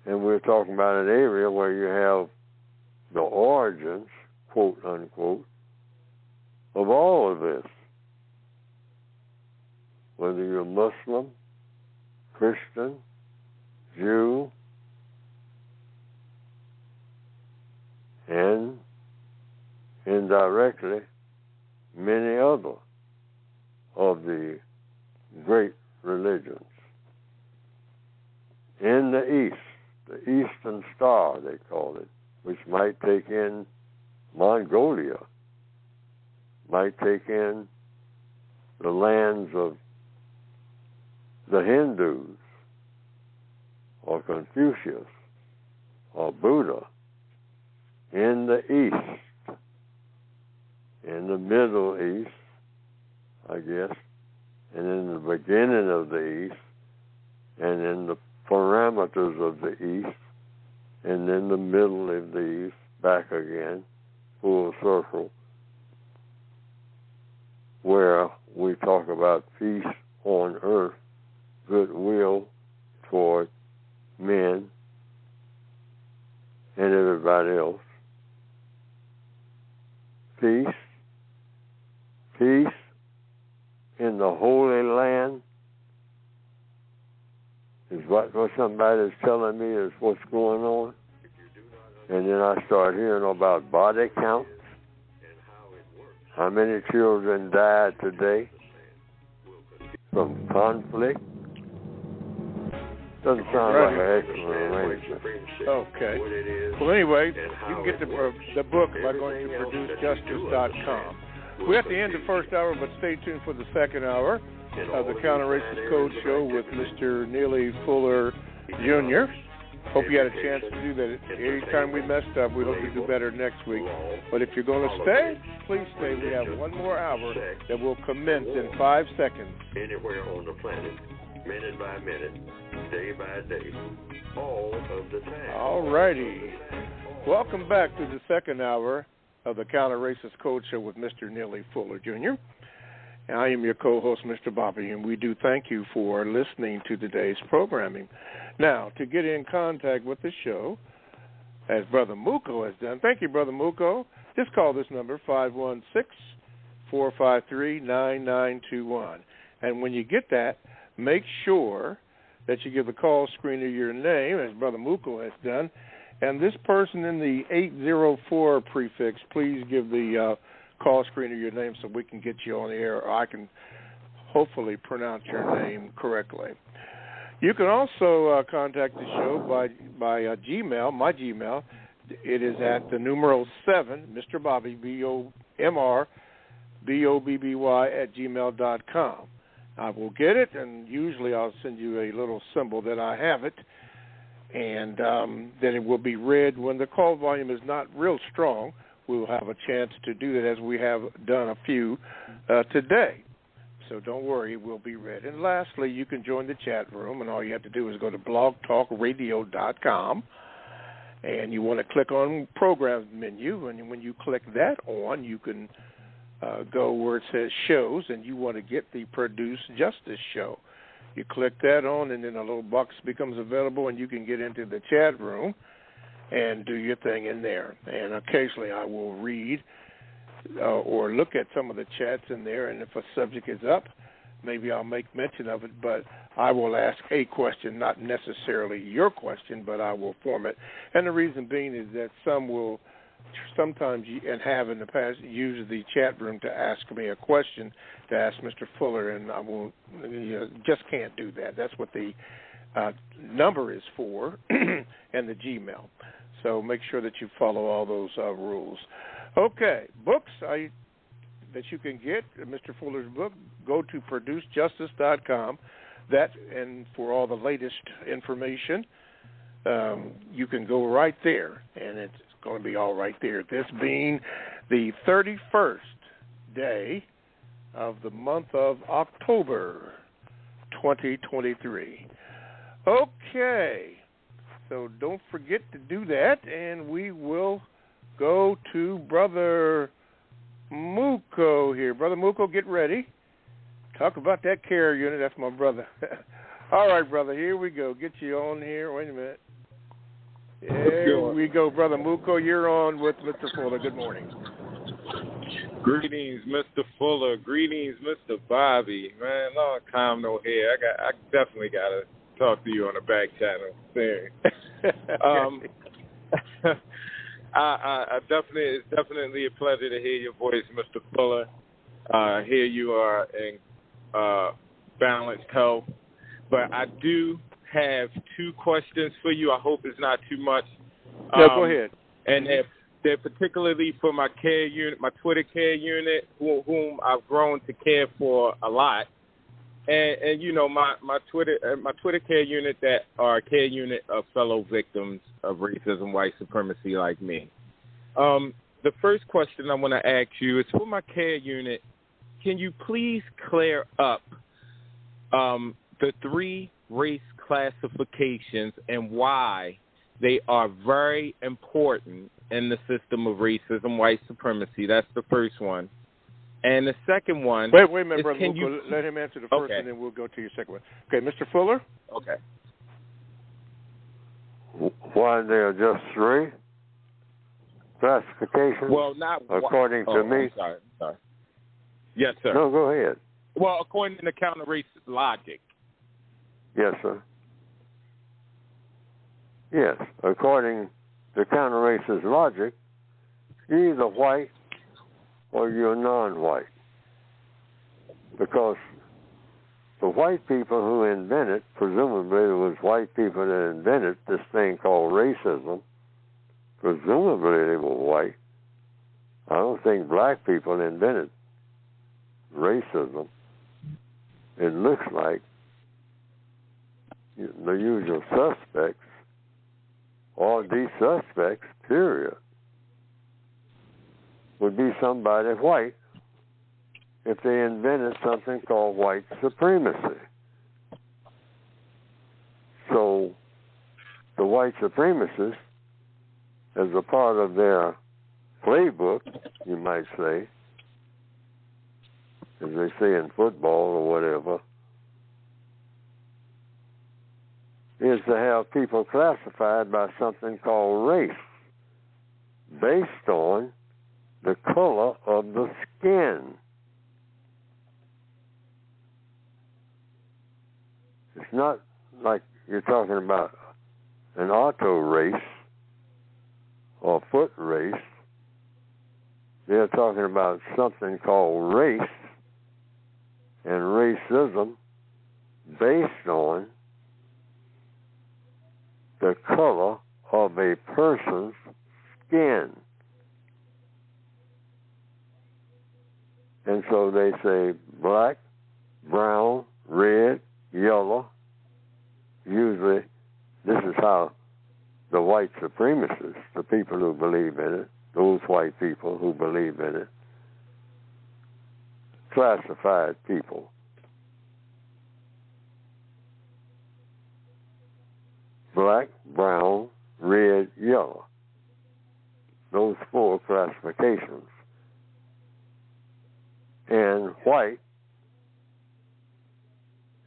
And we're talking about an area where you have the origins, quote unquote, of all of this. Whether you're Muslim, Christian, Jew, and indirectly many other of the great religions. In the East, the Eastern Star, they call it, which might take in Mongolia, might take in the lands of the Hindus, or Confucius, or Buddha, in the East, in the Middle East, I guess, and in the beginning of the East, and in the parameters of the East, and in the middle of the East, back again, full circle, where we talk about peace on earth, goodwill toward men and everybody else. Peace in the Holy Land is what somebody's telling me is what's going on. And then I start hearing about body counts. How many children died today from conflict? Doesn't sound like an excellent arrangement. Okay. Well, anyway, you can get the book by going to producejustice.com. We're at the end of the first hour, but stay tuned for the second hour of the Counter-Racist Code Show with Mr. Neely Fuller Jr. Hope you had a chance to do that. Anytime we messed up, we hope to do better next week. But if you're going to stay, please stay. We have one more hour that will commence in 5 seconds. Anywhere on the planet, minute by minute, day by day, all of the time. All righty. Welcome back to the second hour of the Counter Racist Code Show with Mr. Neely Fuller, Jr. And I am your co-host, Mr. Bobby, and we do thank you for listening to today's programming. Now, to get in contact with the show, as Brother Muko has done, thank you, Brother Muko, just call this number, 516-453-9921. And when you get that, make sure that you give the call screener your name, as Brother Muko has done. And this person in the 804 prefix, please give the call screener your name so we can get you on the air, or I can hopefully pronounce your name correctly. You can also contact the show by Gmail, my Gmail. It is at the numeral 7, Mr. Bobby, BOMR, BOBBY @gmail.com. I will get it, and usually I'll send you a little symbol that I have it, and then it will be read. When the call volume is not real strong, we will have a chance to do that, as we have done a few today. So don't worry, it will be read. And lastly, you can join the chat room, and all you have to do is go to blogtalkradio.com, and you want to click on Programs menu, and when you click that on, you can go where it says Shows, and you want to get the Produce Justice Show. You click that on, and then a little box becomes available, and you can get into the chat room and do your thing in there. And occasionally I will read or look at some of the chats in there, and if a subject is up, maybe I'll make mention of it, but I will ask a question, not necessarily your question, but I will form it. And the reason being is that some will sometimes, and have in the past, use the chat room to ask me a question, to ask Mr. Fuller, and I will, just can't do that. That's what the number is for, and the Gmail. So make sure that you follow all those rules. Okay, books that you can get, Mr. Fuller's book, go to producejustice.com. That, and for all the latest information, you can go right there, and it's going to be all right there. This being the 31st day of the month of October 2023. Okay, so don't forget to do that, and we will go to Brother Muko here. Brother Muko, get ready. Talk about that care unit. That's my brother. All right, brother, here we go. Get you on here. Wait a minute. There we go, Brother Muko. You're on with Mr. Fuller. Good morning. Greetings, Mr. Fuller. Greetings, Mr. Bobby. Man, long time no hear. I definitely got to talk to you on the back channel soon. It's definitely a pleasure to hear your voice, Mr. Fuller. Here you are in balanced health. But I do have two questions for you. I hope it's not too much. No, go ahead. And they're particularly for my care unit, my Twitter care unit, whom I've grown to care for a lot. And you know, my Twitter care unit that are a care unit of fellow victims of racism, white supremacy like me. The first question I want to ask you is for my care unit. Can you please clear up the three race classifications and why they are very important in the system of racism, white supremacy? That's the first one. And the second one... Wait a minute, Brother Muko. Let him answer the first, and then we'll go to your second one. Okay, Mr. Fuller? Okay. Why there are just three classifications? Well, not... according to me. I'm sorry. Yes, sir. No, go ahead. Well, according to the counter-race logic. Yes, sir. Yes, according to counter-racist logic, you're either white or you're non-white. Because the white people who invented, presumably it was white people that invented this thing called racism, presumably they were white. I don't think black people invented racism. It looks like the usual suspects or the suspects, period, would be somebody white if they invented something called white supremacy. So the white supremacists, as a part of their playbook, you might say, as they say in football or whatever, is to have people classified by something called race, based on the color of the skin. It's not like you're talking about an auto race or foot race. They're talking about something called race and racism based on the color of a person's skin. And so they say black, brown, red, yellow. Usually this is how the white supremacists, the people who believe in it, those white people who believe in it, classified people. Black, brown, red, yellow. Those 4 classifications. And white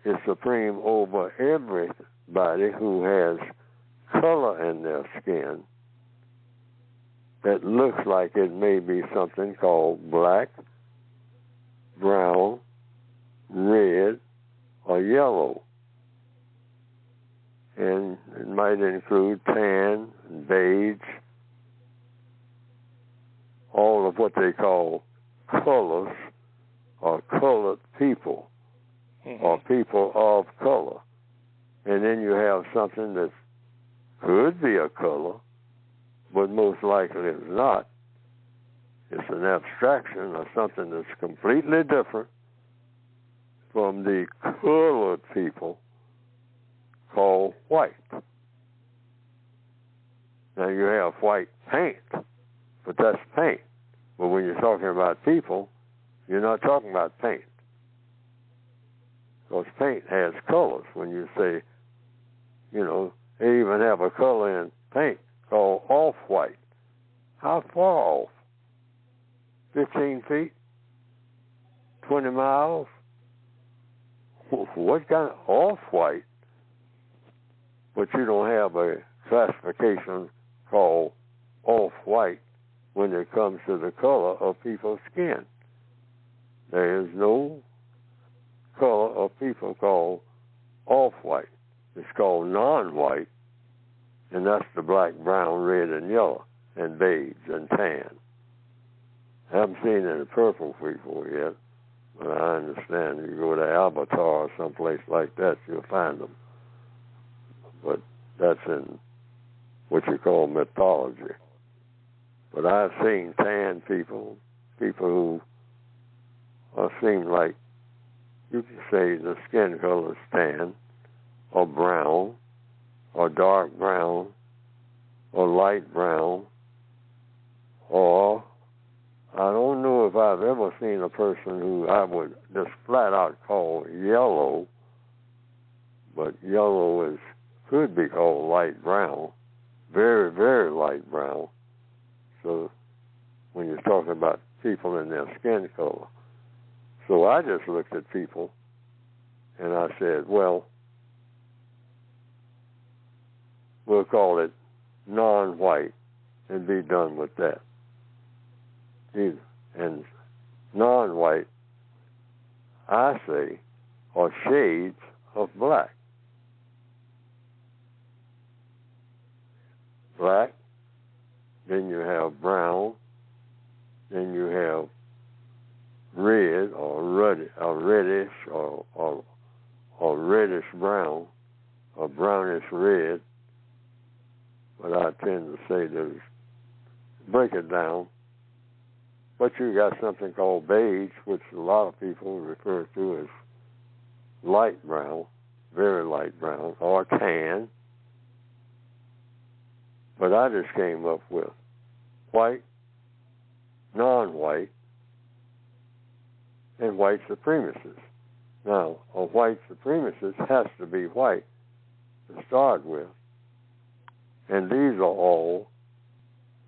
is supreme over everybody who has color in their skin that looks like it may be something called black, brown, red, or yellow. And it might include tan, beige, all of what they call colors or colored people or people of color. And then you have something that could be a color, but most likely is not. It's an abstraction of something that's completely different from the colored people called white. Now you have white paint, but that's paint. But when you're talking about people, you're not talking about paint. Because paint has colors. When you say, you know, they even have a color in paint called off-white. How far off? 15 feet? 20 miles? What kind of off-white? But you don't have a classification called off-white when it comes to the color of people's skin. There is no color of people called off-white. It's called non-white, and that's the black, brown, red, and yellow, and beige, and tan. I haven't seen any purple people yet, but I understand you go to Avatar or someplace like that, you'll find them. But that's in what you call mythology. But I've seen tan people who seem like, you can say the skin color is tan, or brown, or dark brown, or light brown, or I don't know if I've ever seen a person who I would just flat out call yellow, but yellow could be called light brown, very, very light brown. So when you're talking about people in their skin color. So I just looked at people and I said, well, we'll call it non-white and be done with that. And non-white, I say, are shades of black. Black, then you have brown, then you have red or reddish or reddish brown or brownish red. But I tend to say break it down. But you got something called beige, which a lot of people refer to as light brown, very light brown, or tan. But I just came up with white, non-white, and white supremacists. Now, a white supremacist has to be white to start with. And these are all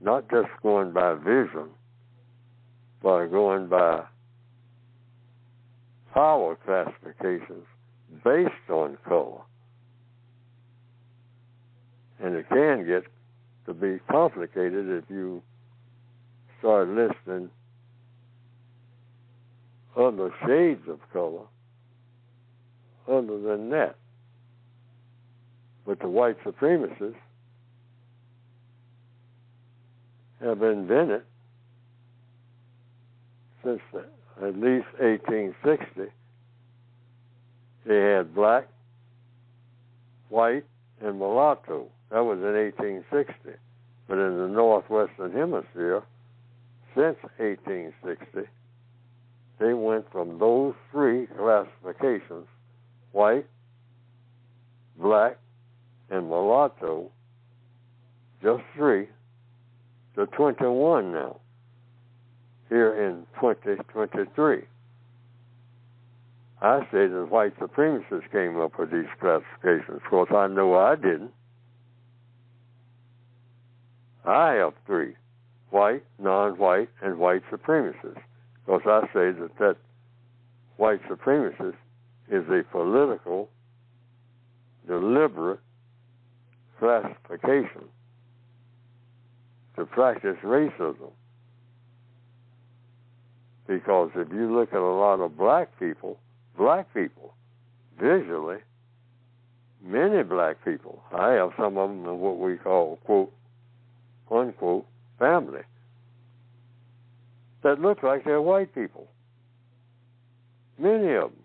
not just going by vision, but going by power classifications based on color. And it can get to be complicated if you start listing other shades of color other than that. But the white supremacists have invented since at least 1860. They had black, white, and mulatto. That was in 1860. But in the Northwestern Hemisphere, since 1860, they went from those three classifications, white, black, and mulatto, just three, to 21 now, here in 2023. I say that white supremacists came up with these classifications. Of course, I know I didn't. I have three, white, non-white, and white supremacists. Because I say that white supremacist is a political, deliberate classification to practice racism. Because if you look at a lot of black people, visually, many black people, I have some of them in what we call, quote, unquote, family, that look like they're white people. Many of them.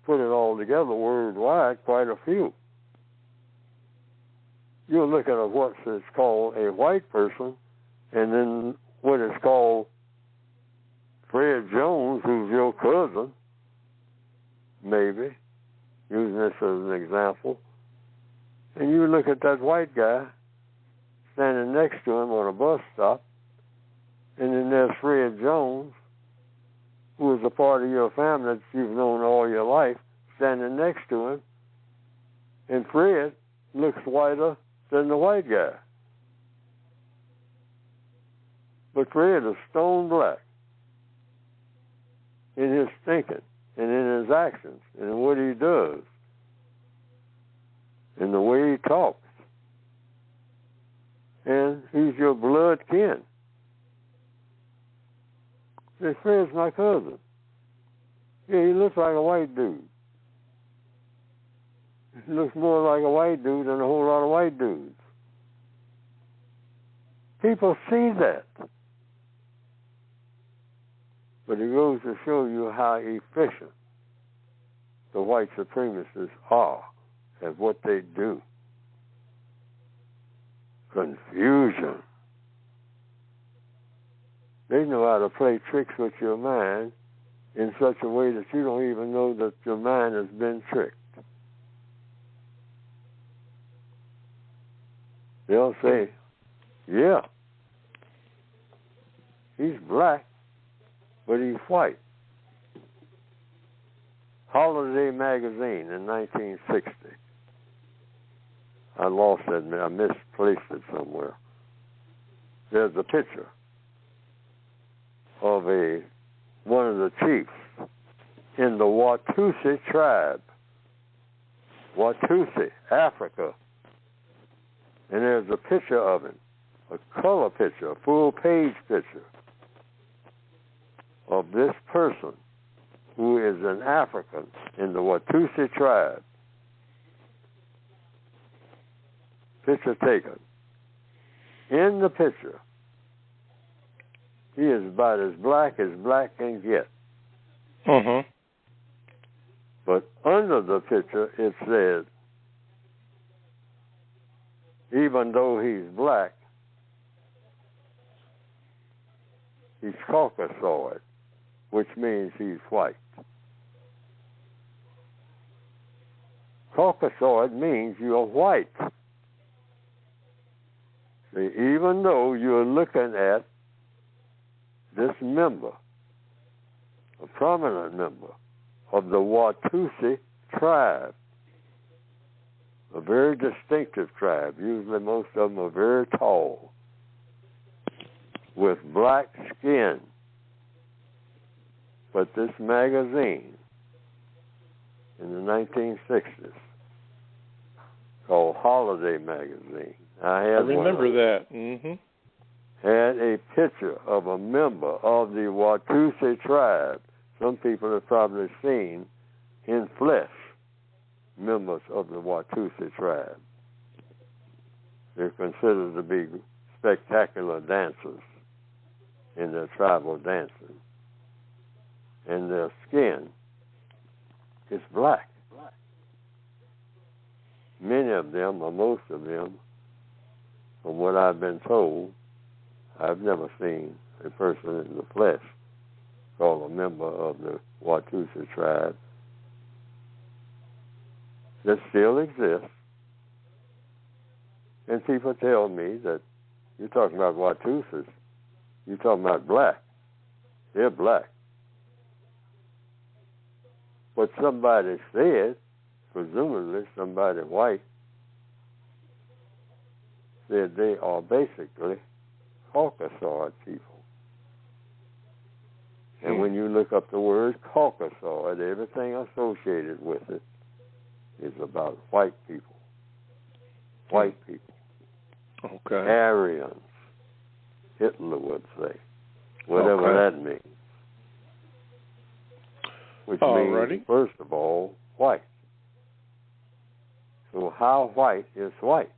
Put it all together worldwide, quite a few. You look at what is called a white person, and then what is called Fred Jones, who's your cousin, maybe, using this as an example, and you look at that white guy standing next to him on a bus stop, and then there's Fred Jones, who is a part of your family that you've known all your life, standing next to him, and Fred looks whiter than the white guy. But Fred is stone black in his thinking and in his actions and in what he does and the way he talks. And he's your blood kin. Say, Fred's my cousin. Yeah, he looks like a white dude. He looks more like a white dude than a whole lot of white dudes. People see that. But it goes to show you how efficient the white supremacists are at what they do. Confusion. They know how to play tricks with your mind in such a way that you don't even know that your mind has been tricked. They'll say, yeah, he's black, but he's white. Holiday magazine in 1960. I lost it, I misplaced it somewhere. There's a picture of one of the chiefs in the Watusi tribe. Watusi, Africa. And there's a picture of him, a color picture, a full-page picture of this person who is an African in the Watusi tribe. Picture taken. In the picture, he is about as black can get. Mm-hmm. But under the picture, it said, even though he's black, he's Caucasoid, which means he's white. Caucasoid means you're white. See, even though you're looking at this member, a prominent member of the Watusi tribe, a very distinctive tribe. Usually most of them are very tall, with black skin. But this magazine in the 1960s, called Holiday Magazine, I remember that. Mm-hmm. Had a picture of a member of the Watusi tribe. Some people have probably seen in flesh members of the Watusi tribe. They're considered to be spectacular dancers in their tribal dancing. And their skin is black. Many of them, or most of them, from what I've been told, I've never seen a person in the flesh called a member of the Watusi tribe that still exists. And people tell me that you're talking about Watusis, you're talking about black. They're black. But somebody said, presumably somebody white, said they are basically Caucasoid people. And when you look up the word Caucasoid, everything associated with it is about white people. White people. Okay. Aryans, Hitler would say. Whatever that means. Which means, first of all, white. So how white is white?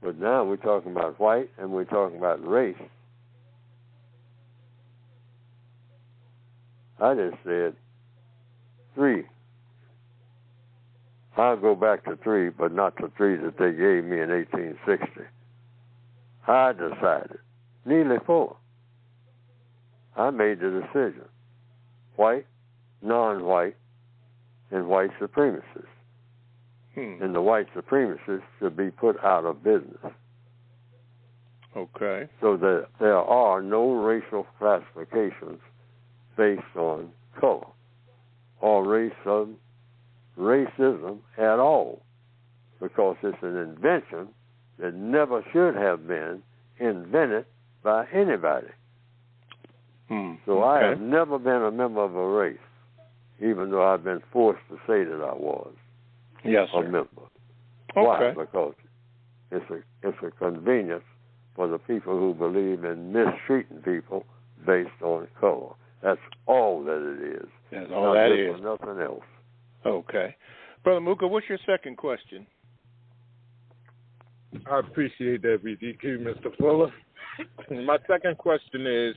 But now we're talking about white and we're talking about race. I just said 3. I'll go back to 3, but not the 3 that they gave me in 1860. I decided, Neely 4. I made the decision. White, non-white, and white supremacists. And the white supremacists should be put out of business. Okay. So that there are no racial classifications based on color or racism at all, because it's an invention that never should have been invented by anybody. So I have never been a member of a race, even though I've been forced to say that I was a member. Why? Because it's a convenience for the people who believe in mistreating people based on color. That's all that it is. That's all that is. Nothing else. Okay. Brother Mooka, what's your second question? I appreciate that, BGQ, Mr. Fuller. My second question is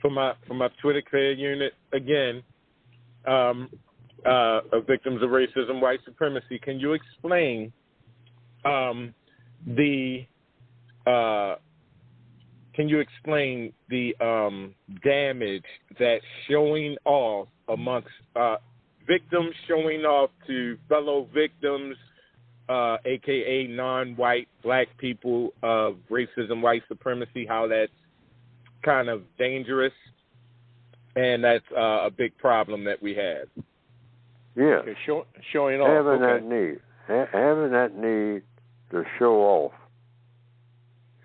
for my Twitter care unit, again, of victims of racism, white supremacy. Can you explain the damage that showing off amongst victims showing off to fellow victims, aka non-white black people of racism, white supremacy, how that's kind of dangerous, and that's a big problem that we have. Yeah, okay, showing off. Having that need to show off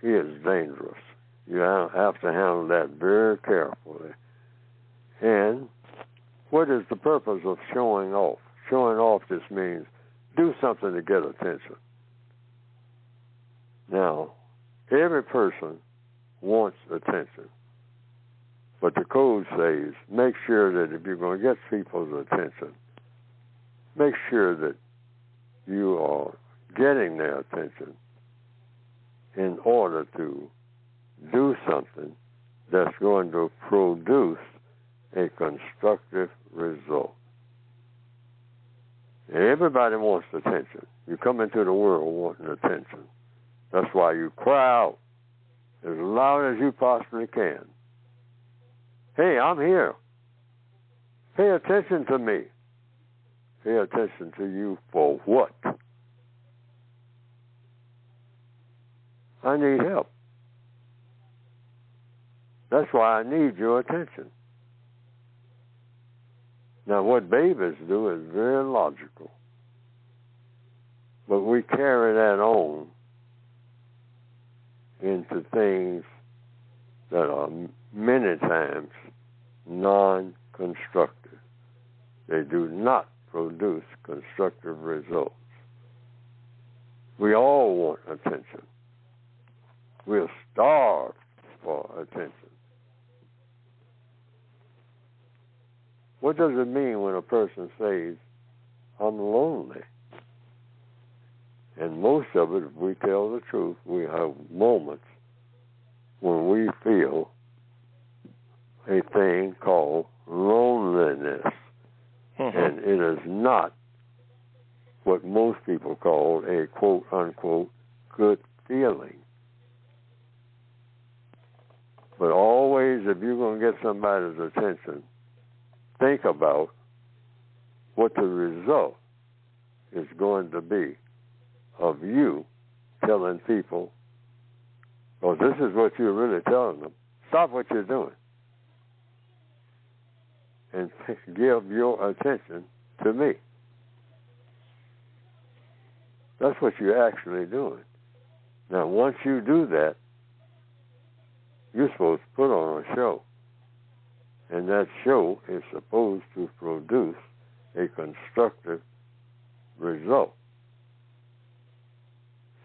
is dangerous. You have to handle that very carefully. And what is the purpose of showing off? Showing off just means do something to get attention. Now, every person wants attention. But the code says, make sure that if you're going to get people's attention, make sure that you are getting their attention in order to do something that's going to produce a constructive result. And everybody wants attention. You come into the world wanting attention. That's why you cry out as loud as you possibly can. Hey, I'm here. Pay attention to me. Pay attention to you for what? I need help. That's why I need your attention. Now, what babies do is very logical. But we carry that on into things that are many times non-constructive. They do not produce constructive results. We all want attention. We're starved for attention. What does it mean when a person says, I'm lonely? And most of it, if we tell the truth, we have moments when we feel a thing called loneliness. Mm-hmm. And it is not what most people call a quote-unquote good feeling. But always, if you're going to get somebody's attention, think about what the result is going to be of you telling people, well, this is what you're really telling them. Stop what you're doing and give your attention to me. That's what you're actually doing. Now, once you do that, you're supposed to put on a show. And that show is supposed to produce a constructive result.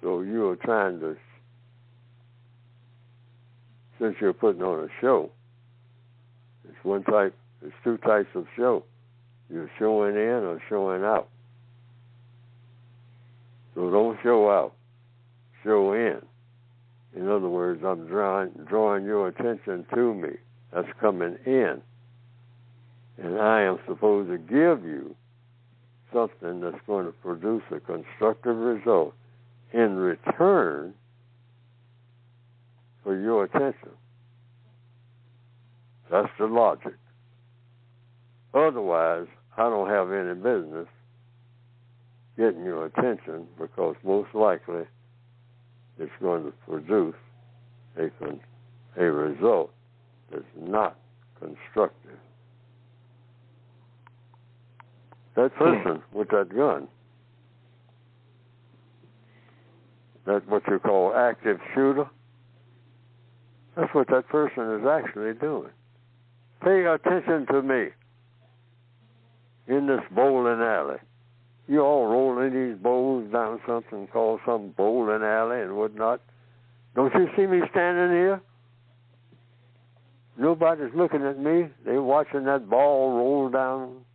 So you're trying to, since you're putting on a show, there's two types of show. You're showing in or showing out. So don't show out, show in. In other words, I'm drawing your attention to me. That's coming in. And I am supposed to give you something that's going to produce a constructive result in return for your attention. That's the logic. Otherwise, I don't have any business getting your attention, because most likely it's going to produce a result that's not constructive. That person with that gun, that's what you call active shooter, that's what that person is actually doing. Pay attention to me in this bowling alley. You all rolling these bowls down something called some bowling alley and whatnot. Don't you see me standing here? Nobody's looking at me. They're watching that ball roll down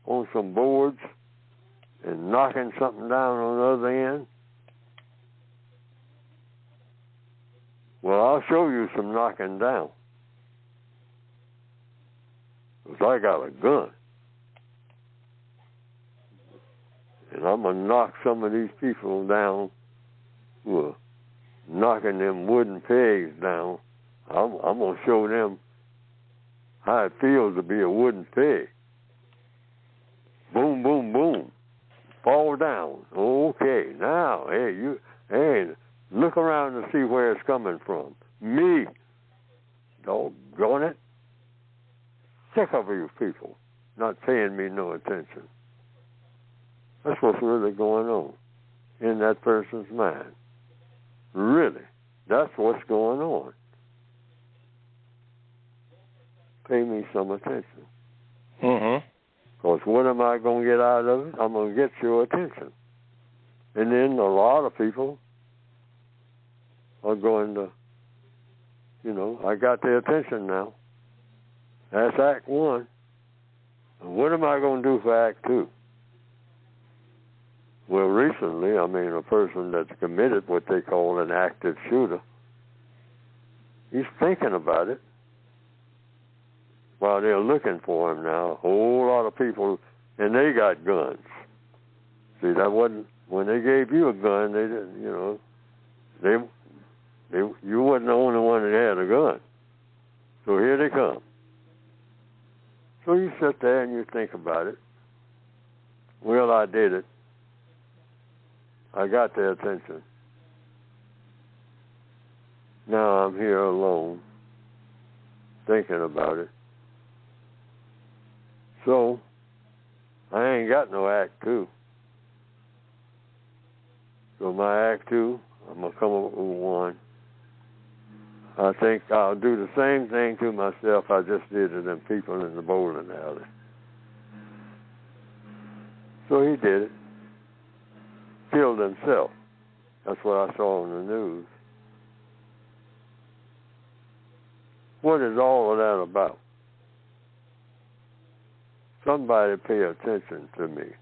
on some boards and knocking something down on the other end. Well, I'll show you some knocking down. Because I got a gun. And I'm going to knock some of these people down who are knocking them wooden pegs down. I'm going to show them how it feels to be a wooden peg. Boom, boom, boom. Fall down. Okay, now, hey, look around to see where it's coming from. Me. Doggone it. Sick of you people not paying me no attention. That's what's really going on in that person's mind. Really, that's what's going on. Pay me some attention. Mm-hmm. Because what am I going to get out of it? I'm going to get your attention. And then a lot of people are going to, I got their attention now. That's Act 1. And what am I going to do for Act 2? Well, recently, a person that's committed what they call an active shooter, he's thinking about it while they're looking for him now. A whole lot of people, and they got guns. See, that wasn't, when they gave you a gun, they didn't, you wasn't the only one that had a gun. So here they come. So you sit there and you think about it. Well, I did it. I got their attention. Now I'm here alone, thinking about it. So, I ain't got no Act 2. So my Act 2, I'm going to come up with one. I think I'll do the same thing to myself I just did to them people in the bowling alley. So he did it. Killed himself. That's what I saw on the news. What is all of that about? Somebody pay attention to me.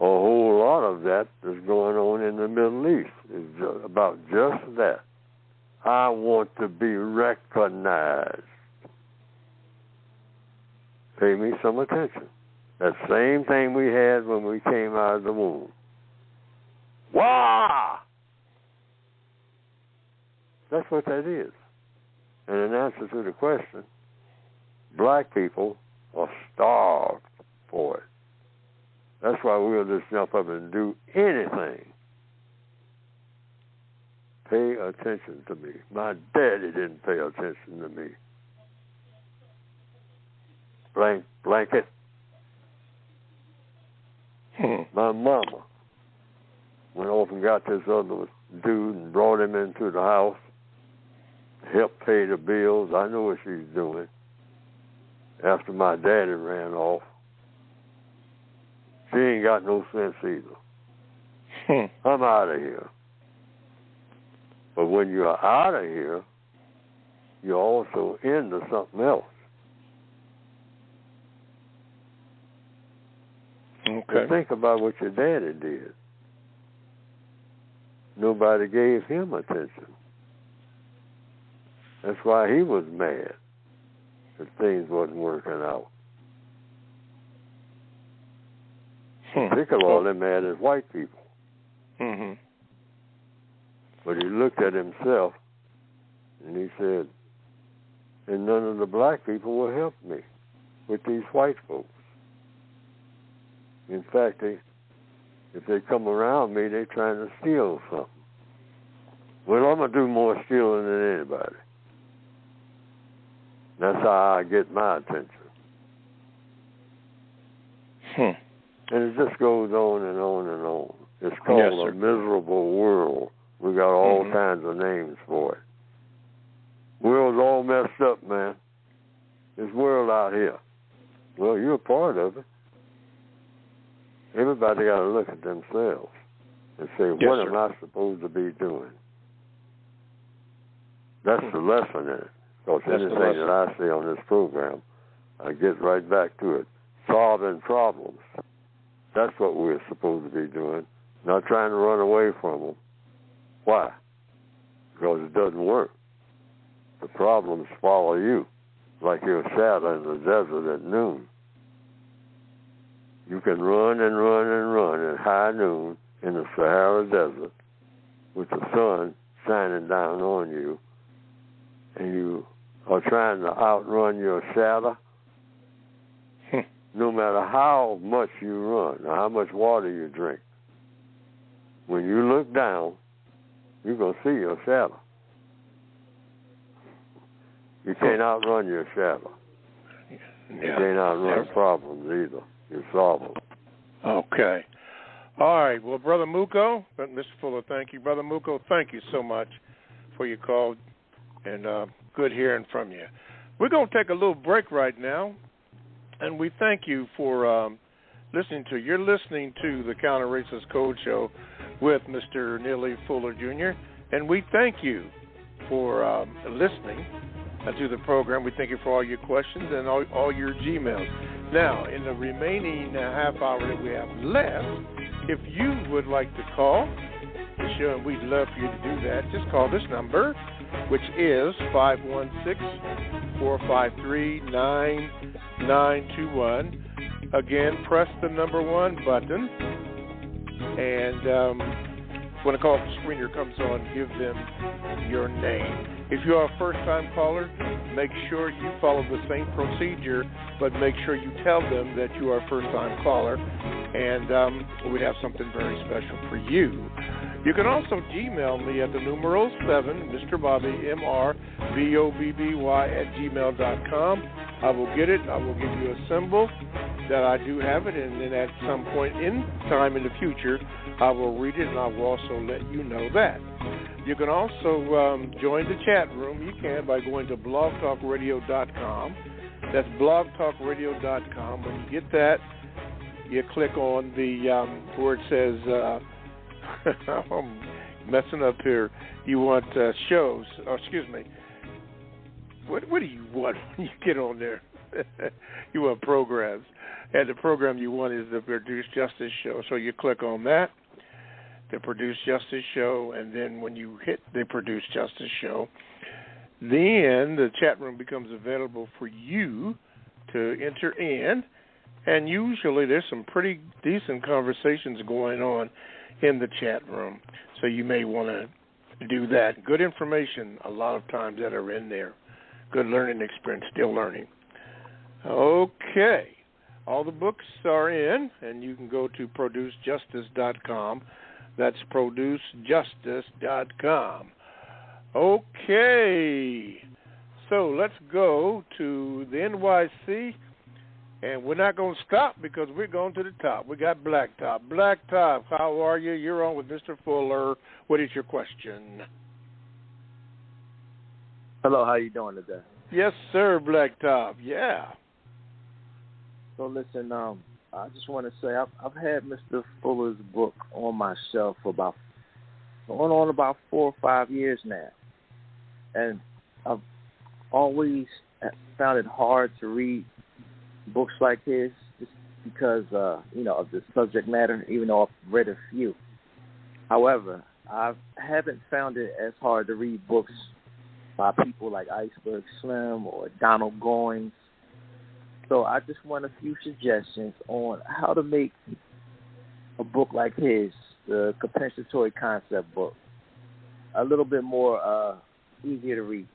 A whole lot of that is going on in the Middle East. It's about just that. I want to be recognized. Pay me some attention. That same thing we had when we came out of the womb. Wah! That's what that is. And in answer to the question, black people are starved for it. That's why we'll just jump up and do anything. Pay attention to me. My daddy didn't pay attention to me. Blanket. My mama went off and got this other dude and brought him into the house, helped pay the bills. I know what she's doing. After my daddy ran off, she ain't got no sense either. I'm out of here. But when you're out of here, you're also into something else. Okay. Think about what your daddy did. Nobody gave him attention. That's why he was mad that things wasn't working out. Particularly they're mad at white people. Mm-hmm. But he looked at himself and he said, and none of the black people will help me with these white folks. In fact, if they come around me, they're trying to steal something. Well, I'm going to do more stealing than anybody. That's how I get my attention. And it just goes on and on and on. It's called a miserable world. We got all kinds of names for it. World's all messed up, man. This world out here. Well, you're a part of it. Everybody got to look at themselves and say, what am I supposed to be doing? That's the lesson in it. Because anything that I say on this program, I get right back to it. Solving problems. That's what we're supposed to be doing. Not trying to run away from them. Why? Because it doesn't work. The problems follow you like your shadow in the desert at noon. You can run and run and run at high noon in the Sahara Desert with the sun shining down on you, and you are trying to outrun your shadow. No matter how much you run or how much water you drink, when you look down, you're going to see your shadow. You can't outrun your shadow. You can't outrun problems either. You solve them. Okay. All right. Well, Brother Muko, Mr. Fuller, thank you. Brother Muko, thank you so much for your call, and good hearing from you. We're going to take a little break right now, and we thank you for listening to. You're listening to the Counter Racist Code Show with Mr. Neely Fuller Jr., and we thank you for listening to the program. We thank you for all your questions and all your Gmails. Now, in the remaining half hour that we have left, if you would like to call the show, and we'd love for you to do that, just call this number, which is 516-453-9921. Again, press the number 1 button, and when a call screener comes on, give them your name. If you are a first-time caller, make sure you follow the same procedure, but make sure you tell them that you are a first-time caller, and we have something very special for you. You can also Gmail me at the numeral 7, Mr. Bobby, MRBOBBY @gmail.com. I will get it. I will give you a symbol that I do have it, and then at some point in time in the future, I will read it, and I will also let you know that. You can also join the chat room. You can by going to blogtalkradio.com. That's blogtalkradio.com. When you get that, you click on the where it says, I'm messing up here. You want shows? Oh, excuse me. What do you want when you get on there? You want programs. And the program you want is the Produce Justice Show. So you click on that, the Produce Justice Show, and then when you hit the Produce Justice Show, then the chat room becomes available for you to enter in. And usually there's some pretty decent conversations going on in the chat room. So you may want to do that. Good information a lot of times that are in there. Good learning experience, still learning. Okay. All the books are in, and you can go to producejustice.com. That's producejustice.com. Okay. So let's go to the NYC, and we're not going to stop because we're going to the top. We got Blacktop. Blacktop, how are you? You're on with Mr. Fuller. What is your question? Hello, how you doing today? Yes, sir, Blacktop. Yeah. So listen, I just want to say I've had Mr. Fuller's book on my shelf for about 4 or 5 years now, and I've always found it hard to read books like his just because of the subject matter, even though I've read a few. However, I haven't found it as hard to read books by people like Iceberg Slim or Donald Goines. So I just want a few suggestions on how to make a book like his, the compensatory concept book, a little bit more easier to read.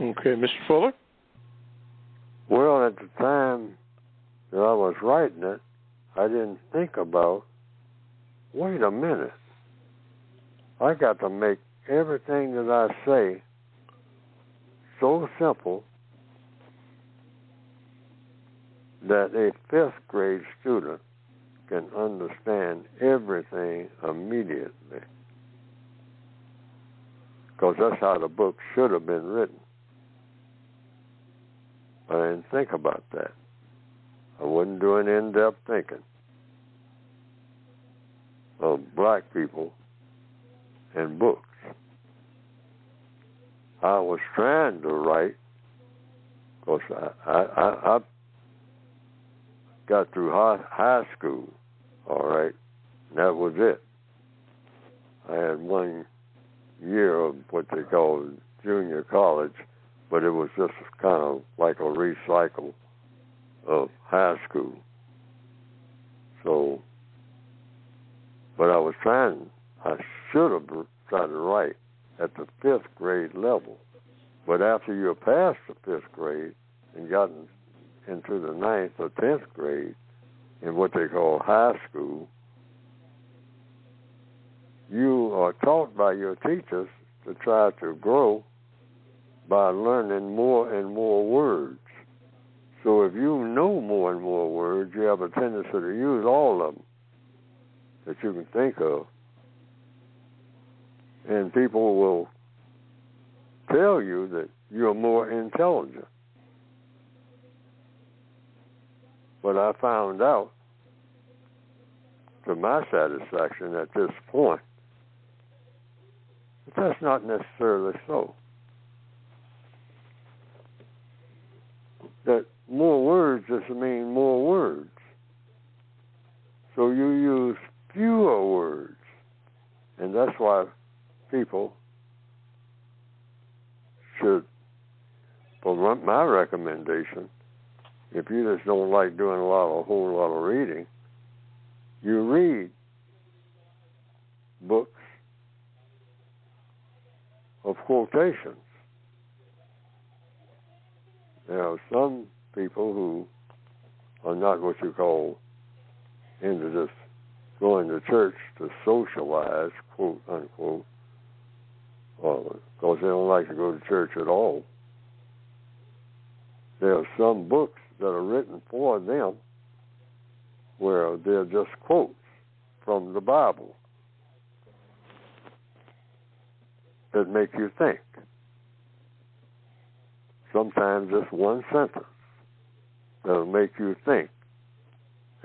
Okay, Mr. Fuller? Well, at the time that I was writing it, I didn't think about, wait a minute, I got to make everything that I say so simple that a 5th grade student can understand everything immediately. Because that's how the book should have been written. But I didn't think about that. I wasn't doing in-depth thinking of black people and books. I was trying to write, because I got through high school, all right, and that was it. I had 1 year of what they call junior college, but it was just kind of like a recycle of high school. So, but I should have tried to write at the 5th grade level. But after you passed the 5th grade and gotten into the 9th or 10th grade in what they call high school, you are taught by your teachers to try to grow by learning more and more words. So if you know more and more words, you have a tendency to use all of them that you can think of. And people will tell you that you're more intelligent. But I found out, to my satisfaction at this point, that that's not necessarily so. That more words just mean more words. So you use fewer words. And that's why people should, for my recommendation, if you just don't like doing a whole lot of reading, you read books of quotations. There are some people who are not what you call into this going to church to socialize, quote unquote, because they don't like to go to church at all. There are some books that are written for them where they're just quotes from the Bible that make you think. Sometimes just one sentence that'll make you think,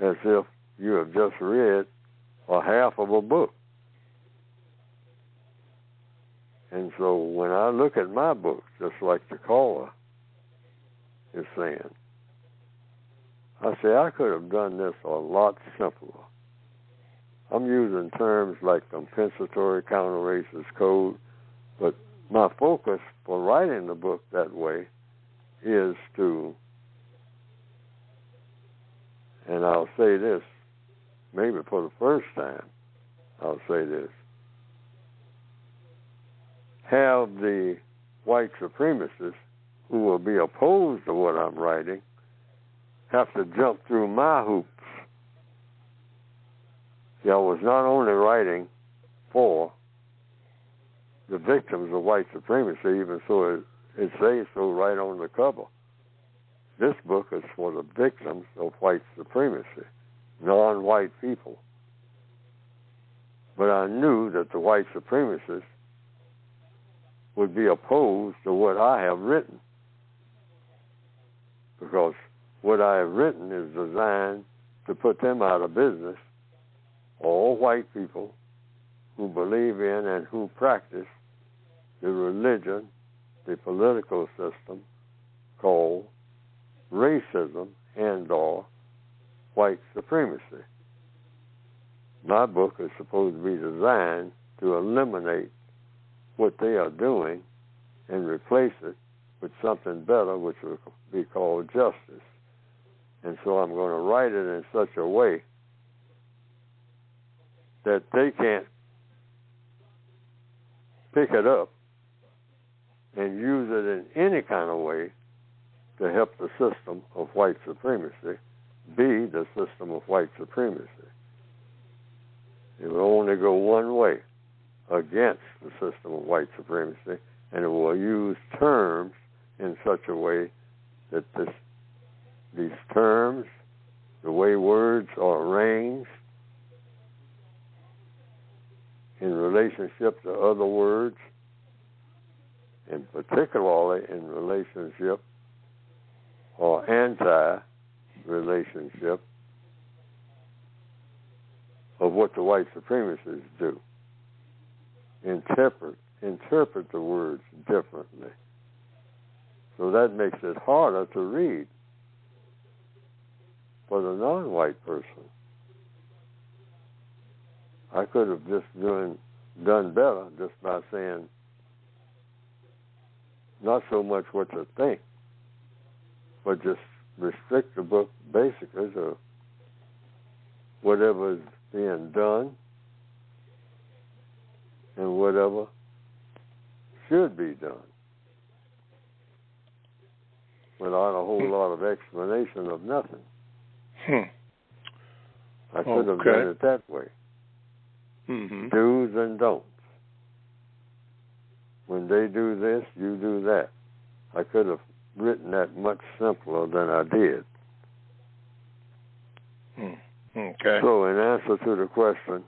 as if you have just read a half of a book. And so when I look at my book, just like the caller is saying, I say I could have done this a lot simpler. I'm using terms like compensatory counter-racist code, but my focus for writing the book that way is to, and I'll say this, maybe for the first time, I'll say this, have the white supremacists who will be opposed to what I'm writing have to jump through my hoops. I was not only writing for the victims of white supremacy, even so it says so right on the cover. This book is for the victims of white supremacy, non-white people. But I knew that the white supremacists would be opposed to what I have written, because what I have written is designed to put them out of business, all white people who believe in and who practice the religion, the political system called racism and/or white supremacy. My book is supposed to be designed to eliminate what they are doing and replace it with something better, which will be called justice. And so I'm going to write it in such a way that they can't pick it up and use it in any kind of way to help the system of white supremacy be the system of white supremacy. It will only go one way, against the system of white supremacy, and it will use terms in such a way that these terms, the way words are arranged in relationship to other words, and particularly in relationship or anti-relationship of what the white supremacists do. Interpret the words differently. So that makes it harder to read for the non-white person. I could have just done better just by saying not so much what to think, but just restrict the book basically to whatever is being done and whatever should be done, without a whole lot of explanation of nothing. I could have done it that way. Mm-hmm. Do's and don'ts. When they do this, you do that. I could have written that much simpler than I did. Okay. So in answer to the question,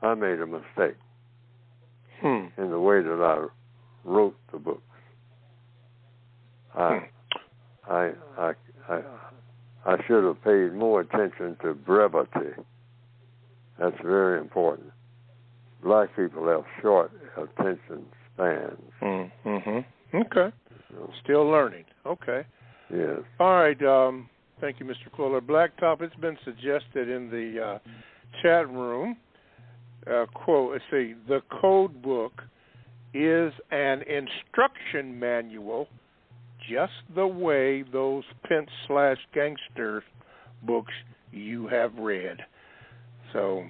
I made a mistake in the way that I wrote the books. I should have paid more attention to brevity. That's very important. Black people have short attention spans. Mm-hmm. Okay. Still learning. Okay. Yes. All right. Thank you, Mr. Fuller. Blacktop, it's been suggested in the chat room, quote, let's see, the code book is an instruction manual just the way those Pimp/Gangster books you have read. So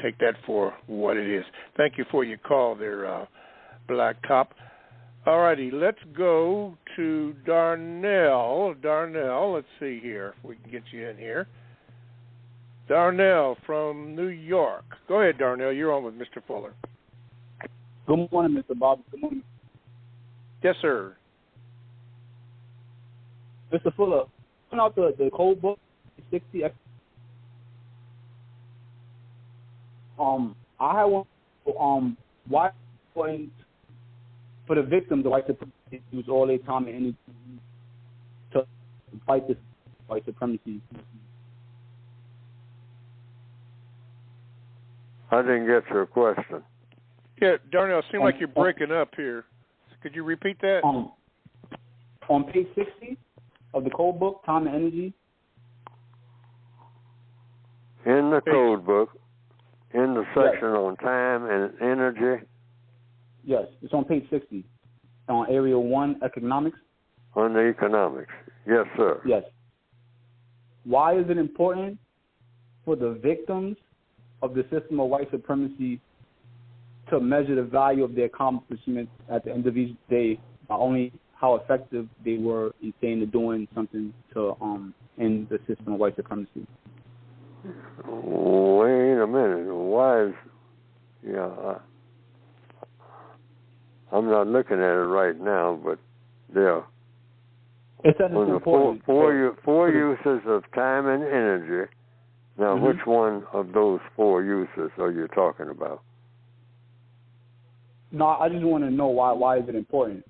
take that for what it is. Thank you for your call there, Blacktop. All righty, let's go to Darnell. Darnell, let's see here if we can get you in here. Darnell from New York. Go ahead, Darnell. You're on with Mr. Fuller. Good morning, Mr. Bob. Good morning. Yes, sir. Mr. Fuller, put out the code book, 60. I had one. Why important for the victim, the white supremacy, use all their time and energy to fight this white supremacy? I didn't get your question. Yeah, Darnell, it seems like you're breaking up here. Could you repeat that? On page 60 of the code book, Time and Energy. In the code book, in the section on time and energy. Yes, it's on page 60. On area 1, economics. On the economics. Yes, sir. Yes. Why is it important for the victims of the system of white supremacy to measure the value of their accomplishments at the end of each day, not only how effective they were in saying they're doing something to end the system of white supremacy? Wait a minute. Why is... Yeah, I'm not looking at it right now, but there. It says it's important. Four uses of time and energy. Now, which one of those four uses are you talking about? No, I just want to know why is it important?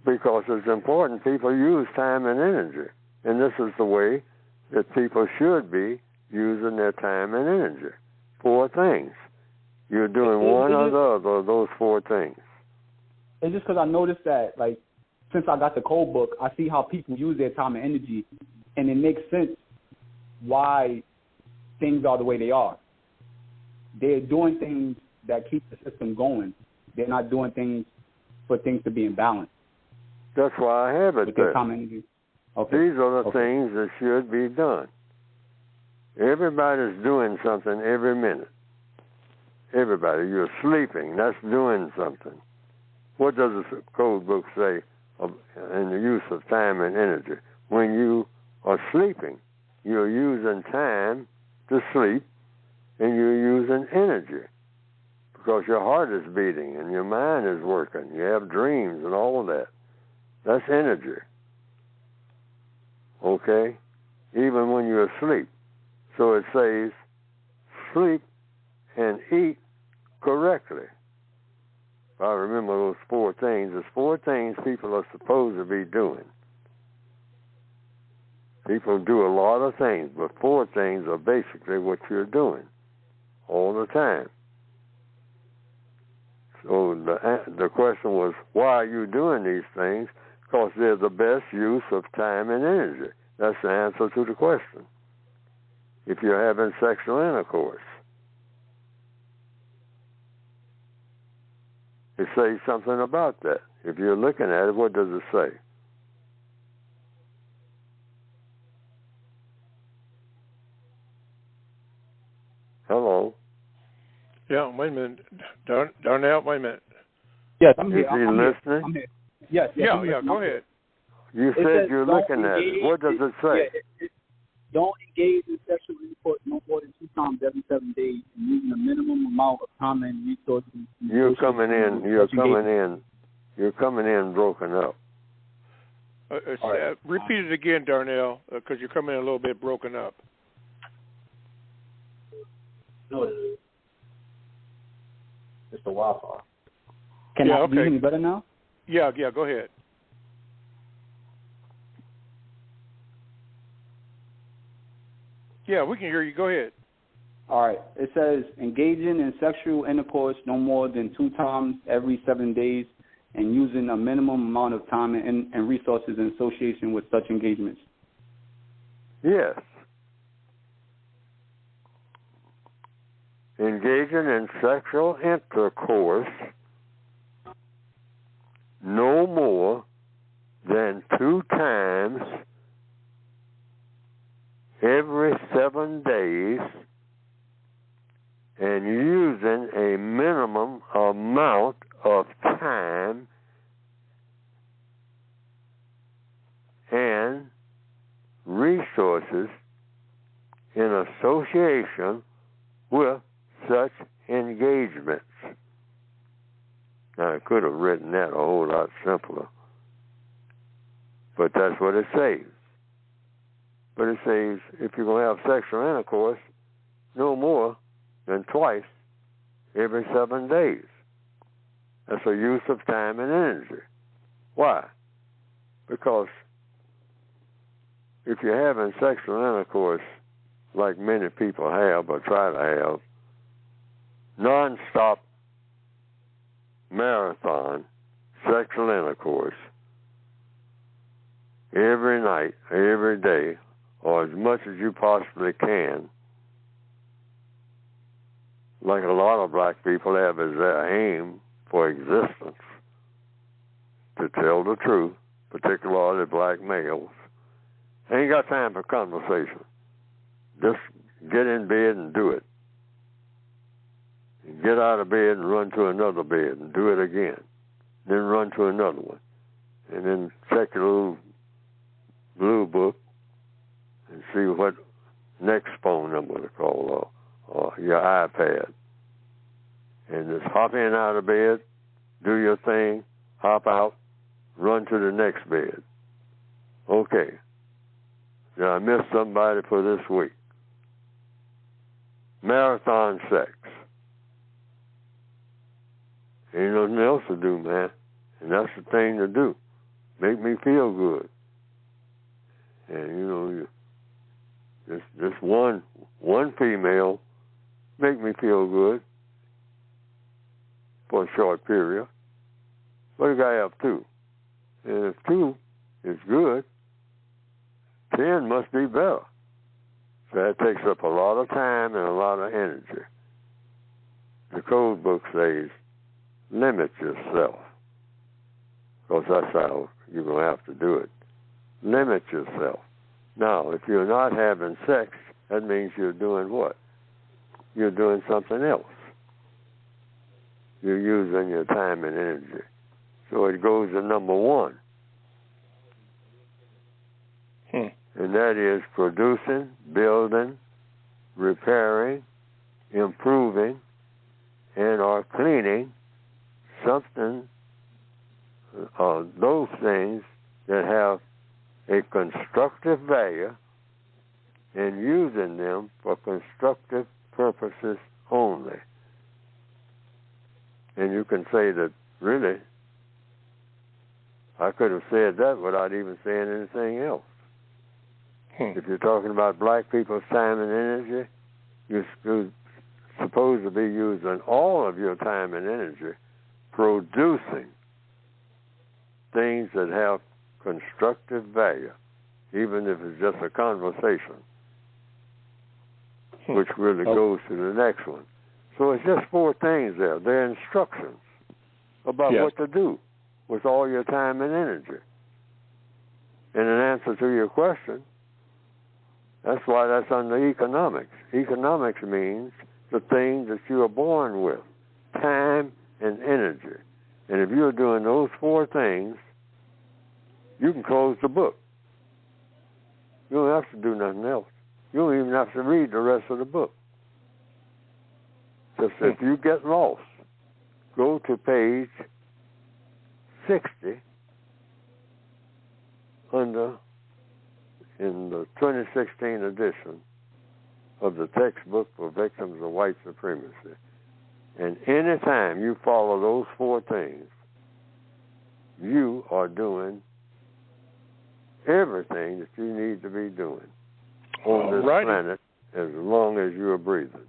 Because it's important. People use time and energy. And this is the way that people should be using their time and energy. Four things. You're doing one or the other of those four things. It's just because I noticed that, like, since I got the code book, I see how people use their time and energy, and it makes sense why things are the way they are. They're doing things that keep the system going. They're not doing things for things to be in balance. That's why I have it with there. their time and energy. Okay. These are the things that should be done. Everybody's doing something every minute. Everybody. You're sleeping. That's doing something. What does the code book say in the use of time and energy? When you are sleeping, you're using time to sleep, and you're using energy because your heart is beating and your mind is working. You have dreams and all of that. That's energy. Okay? Even when you're asleep. So it says, sleep and eat correctly. If I remember those four things, there's four things people are supposed to be doing. People do a lot of things, but four things are basically what you're doing all the time. So the question was, why are you doing these things? Because they're the best use of time and energy. That's the answer to the question. If you're having sexual intercourse. It says something about that. If you're looking at it, what does it say? Hello? Yeah, wait a minute. Darnell, wait a minute. Yes, I'm here. Is he listening? I'm here. Yes, Yeah, go ahead. You said you're looking at it. What does it say? Don't engage in sexual intercourse no more than 2 times every 7 days, and using a minimum amount of time and resources. You're coming in broken up. Right. Repeat it again, Darnell, because you're coming in a little bit broken up. No, it's the Wi-Fi. Can you hear me better now? Yeah, go ahead. Yeah, we can hear you. Go ahead. All right. It says engaging in sexual intercourse no more than 2 times every 7 days and using a minimum amount of time and resources in association with such engagements. Yes. Engaging in sexual intercourse no more than 2 times every 7 days and using a minimum amount of time and resources in association with such engagements. Now, I could have written that a whole lot simpler, but that's what it says. But it says if you're going to have sexual intercourse, no more than twice every 7 days. That's a use of time and energy. Why? Because if you're having sexual intercourse like many people have or try to have, non-stop marathon sexual intercourse every night, every day, or as much as you possibly can, like a lot of black people have as their aim for existence, to tell the truth, particularly black males. Ain't got time for conversation. Just get in bed and do it. Get out of bed and run to another bed and do it again. Then run to another one. And then check your little blue book and see what next phone number to call or your iPad. And just hop in and out of bed, do your thing, hop out, run to the next bed. Okay. Did I miss somebody for this week? Marathon sex. Ain't nothing else to do, man. And that's the thing to do. Make me feel good. And, you know, just one female make me feel good for a short period. But you gotta have two. And if two is good, 10 must be better. So that takes up a lot of time and a lot of energy. The code book says, limit yourself. Because that's how you're going to have to do it. Limit yourself. Now, if you're not having sex, that means you're doing what? You're doing something else. You're using your time and energy. So it goes to number one. And that is producing, building, repairing, improving, and or cleaning something, those things that have a constructive value and using them for constructive purposes only. And you can say that, really, I could have said that without even saying anything else. If you're talking about black people's time and energy, you're supposed to be using all of your time and energy producing things that have constructive value, even if it's just a conversation, which really goes to the next one. So it's just 4 things there. They're instructions about what to do with all your time and energy. And in answer to your question, that's why that's under economics. Economics means the things that you are born with, time and energy. And if you're doing those 4 things, you can close the book. You don't have to do nothing else. You don't even have to read the rest of the book. Just if you get lost, go to page 60 in the 2016 edition of the textbook for victims of white supremacy. And any time you follow those 4 things, you are doing everything that you need to be doing on this planet as long as you're breathing.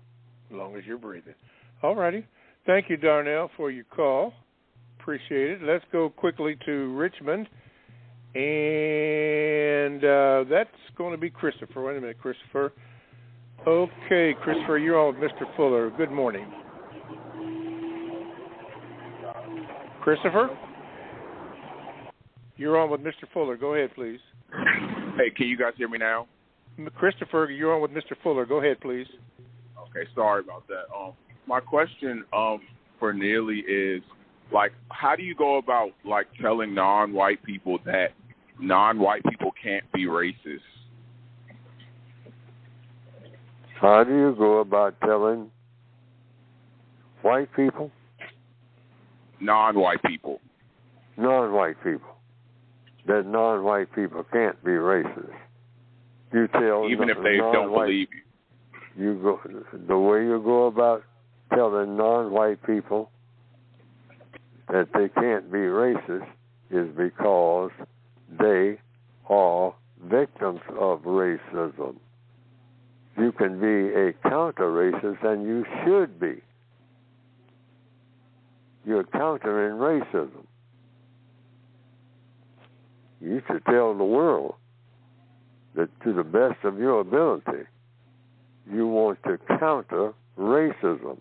As long as you're breathing. All righty. Thank you, Darnell, for your call. Appreciate it. Let's go quickly to Richmond. And that's going to be Christopher. Wait a minute, Christopher. Okay, Christopher, you're on with Mr. Fuller. Good morning. Christopher? You're on with Mr. Fuller. Go ahead, please. Hey, can you guys hear me now? Christopher, you're on with Mr. Fuller. Go ahead, please. Okay, sorry about that. My question for Neely is, like, how do you go about, like, telling non-white people that non-white people can't be racist? How do you go about telling white people? Non-white people. Non-white people. That non-white people can't be racist. You tell even if they don't believe you. You go the way you go about telling non-white people that they can't be racist is because they are victims of racism. You can be a counter-racist, and you should be. You're countering racism. You should tell the world that to the best of your ability, you want to counter racism.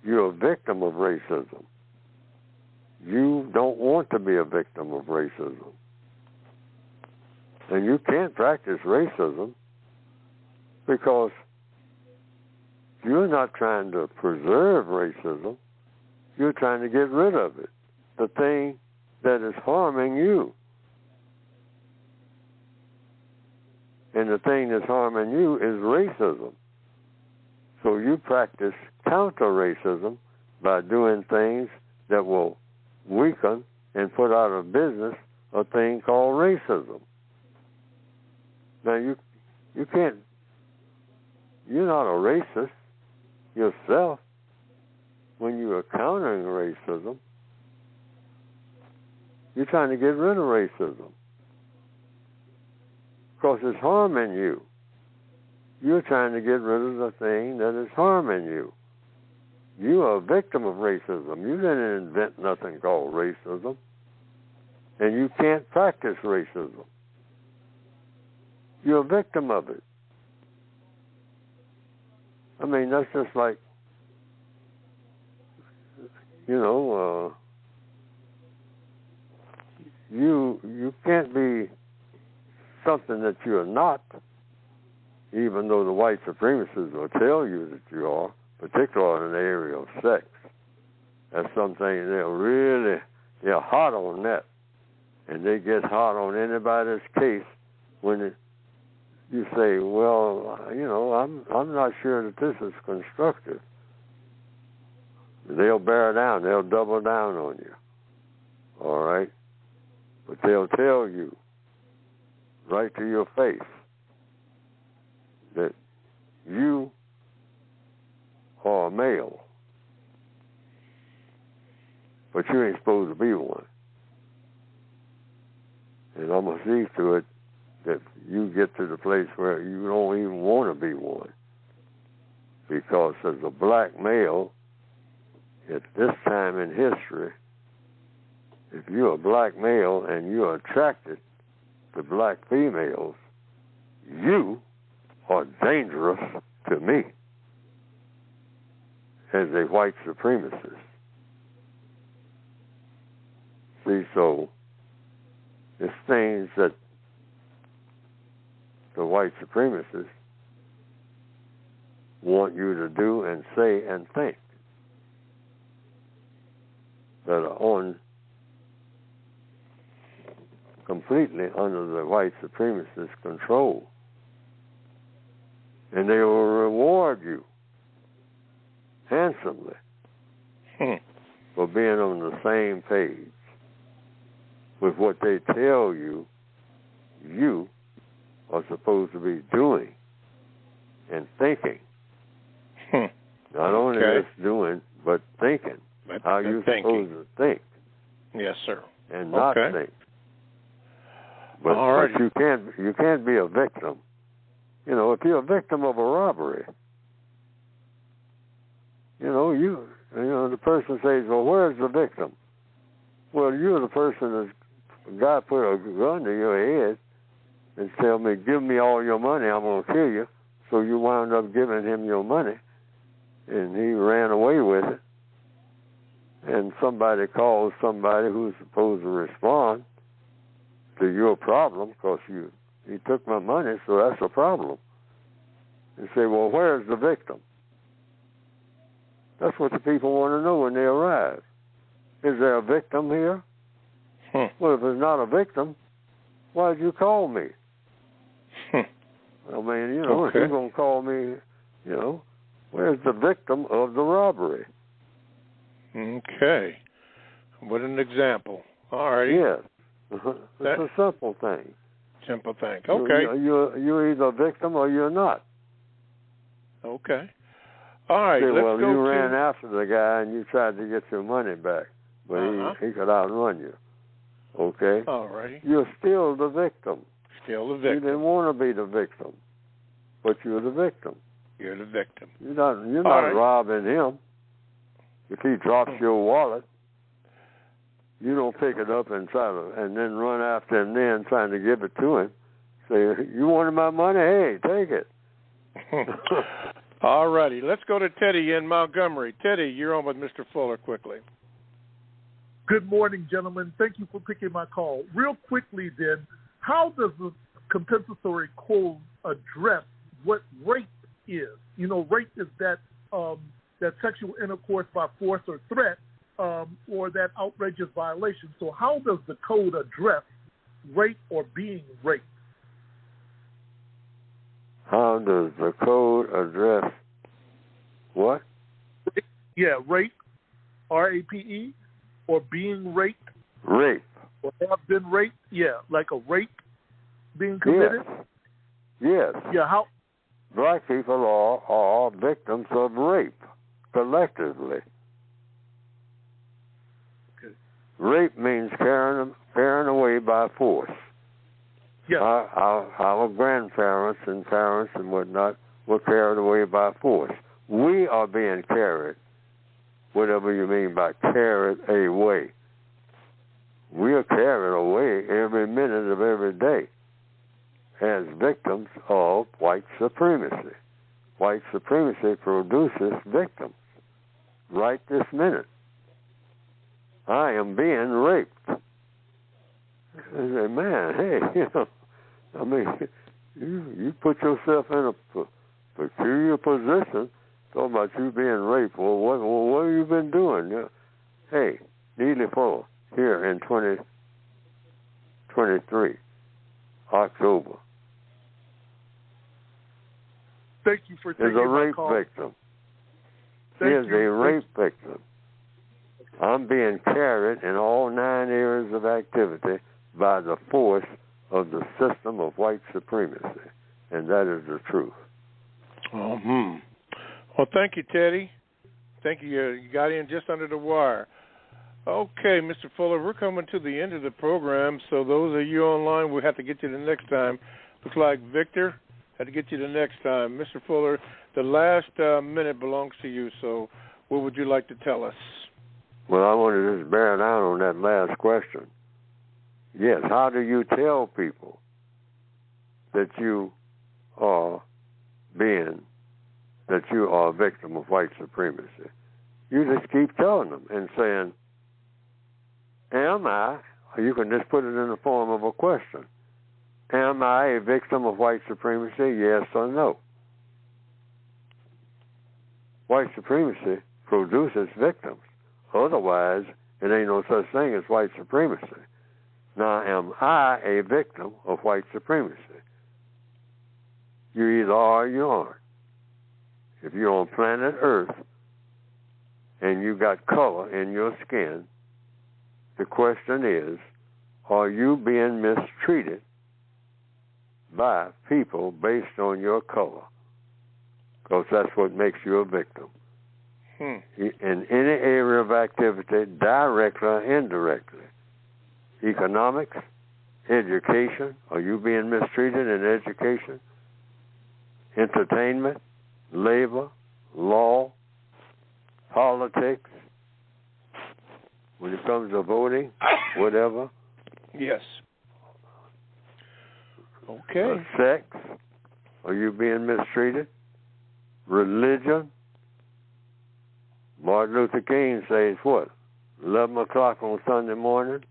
You're a victim of racism. You don't want to be a victim of racism. And you can't practice racism because you're not trying to preserve racism. You're trying to get rid of it, the thing that is harming you. And the thing that's harming you is racism. So you practice counter-racism by doing things that will weaken and put out of business a thing called racism. Now, you can't, you're not a racist yourself when you are countering racism. You're trying to get rid of racism because it's harming you. You're trying to get rid of the thing that is harming you. You are a victim of racism. You didn't invent nothing called racism. And you can't practice racism. You're a victim of it. I mean, that's just like, you can't be something that you're not, even though the white supremacists will tell you that you are, particularly in the area of sex. That's something they're hot on that. And they get hot on anybody's case when you say, well, I'm not sure that this is constructive. They'll bear down. They'll double down on you. All right? But they'll tell you right to your face that you are a male, but you ain't supposed to be one. And I'm going to see to it that you get to the place where you don't even want to be one. Because as a black male, at this time in history, if you're a black male and you're attracted to black females, you are dangerous to me as a white supremacist. See, so it's things that the white supremacists want you to do and say and think that are on completely under the white supremacist control. And they will reward you handsomely for being on the same page with what they tell you you are supposed to be doing and thinking. Not only just doing, but thinking. How you're supposed to think. Yes, sir. And not think. But you can't be a victim. If you're a victim of a robbery, the person says, well, where's the victim? Well, you're the person that a guy put a gun to your head and tell me, give me all your money, I'm going to kill you. So you wound up giving him your money, and he ran away with it. And somebody calls somebody who's supposed to respond to your problem because he took my money, so that's a problem. And say, well, where's the victim? That's what the people want to know when they arrive. Is there a victim here? Well, if there's not a victim, why did you call me? I mean, you're going to call me, where's the victim of the robbery? Okay. What an example. All right. Yes. It's a simple thing. Simple thing. Okay. You're either a victim or you're not. Okay. All right. Well, you ran after the guy and you tried to get your money back, but he could outrun you. Okay? All right. You're still the victim. Still the victim. You didn't want to be the victim, but you're the victim. You're the victim. You're not robbing him. If he drops your wallet, you don't pick it up and and then run after him then trying to give it to him. Say, you wanted my money? Hey, take it. All righty. Let's go to Teddy in Montgomery. Teddy, you're on with Mr. Fuller quickly. Good morning, gentlemen. Thank you for picking my call. Real quickly, then, how does the compensatory code address what rape is? Rape is that sexual intercourse by force or threat, or that outrageous violation. So how does the code address rape or being raped? How does the code address what? Yeah, rape, R-A-P-E, or being raped. Rape. Or have been raped. Yeah, like a rape being committed. Yes. Yeah, how? Black people are victims of rape, collectively. Okay. Rape means carrying away by force. Yes. Our grandparents and parents and whatnot were carried away by force. We are being carried, whatever you mean by carried away. We are carried away every minute of every day as victims of white supremacy. White supremacy produces victims right this minute. I am being raped. I say, man, hey, I mean, you put yourself in a peculiar position talking about you being raped. Well, what have you been doing? Hey, Neely Fuller, here in 2023, October. Thank you for taking my call. Is a rape victim. He is a rape victim. I'm being carried in all 9 areas of activity by the force of the system of white supremacy. And that is the truth. Well, thank you, Teddy. Thank you. You got in just under the wire. Okay, Mr. Fuller, we're coming to the end of the program, so those of you online, we'll have to get you the next time. Looks like Victor had to get you the next time. Mr. Fuller, the last minute belongs to you, so what would you like to tell us? Well, I want to just bear down on that last question. Yes, how do you tell people that you are a victim of white supremacy? You just keep telling them and saying, am I, or you can just put it in the form of a question, am I a victim of white supremacy, yes or no? White supremacy produces victims. Otherwise, it ain't no such thing as white supremacy. Now, am I a victim of white supremacy? You either are or you aren't. If you're on planet Earth and you got color in your skin, the question is, are you being mistreated by people based on your color? Because that's what makes you a victim. In any area of activity, directly or indirectly. Economics, education, are you being mistreated in education? Entertainment, labor, law, politics, when it comes to voting, whatever. Yes. Okay. Sex, are you being mistreated? Religion. Martin Luther King says what? 11 o'clock on Sunday morning?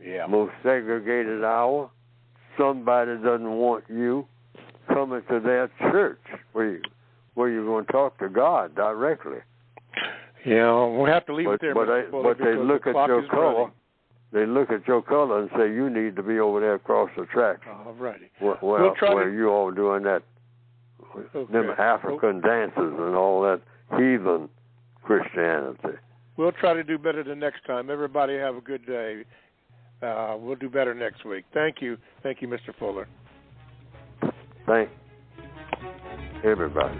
Yeah. Most segregated hour. Somebody doesn't want you coming to their church where you're going to talk to God directly. Yeah, we'll have to leave it there. But they look at your color. they look at your color and say you need to be over there across the tracks. All righty. Where you all doing that, them African dances and all that heathen Christianity. We'll try to do better the next time. Everybody have a good day. We'll do better next week. Thank you, Mr. Fuller. Thank everybody.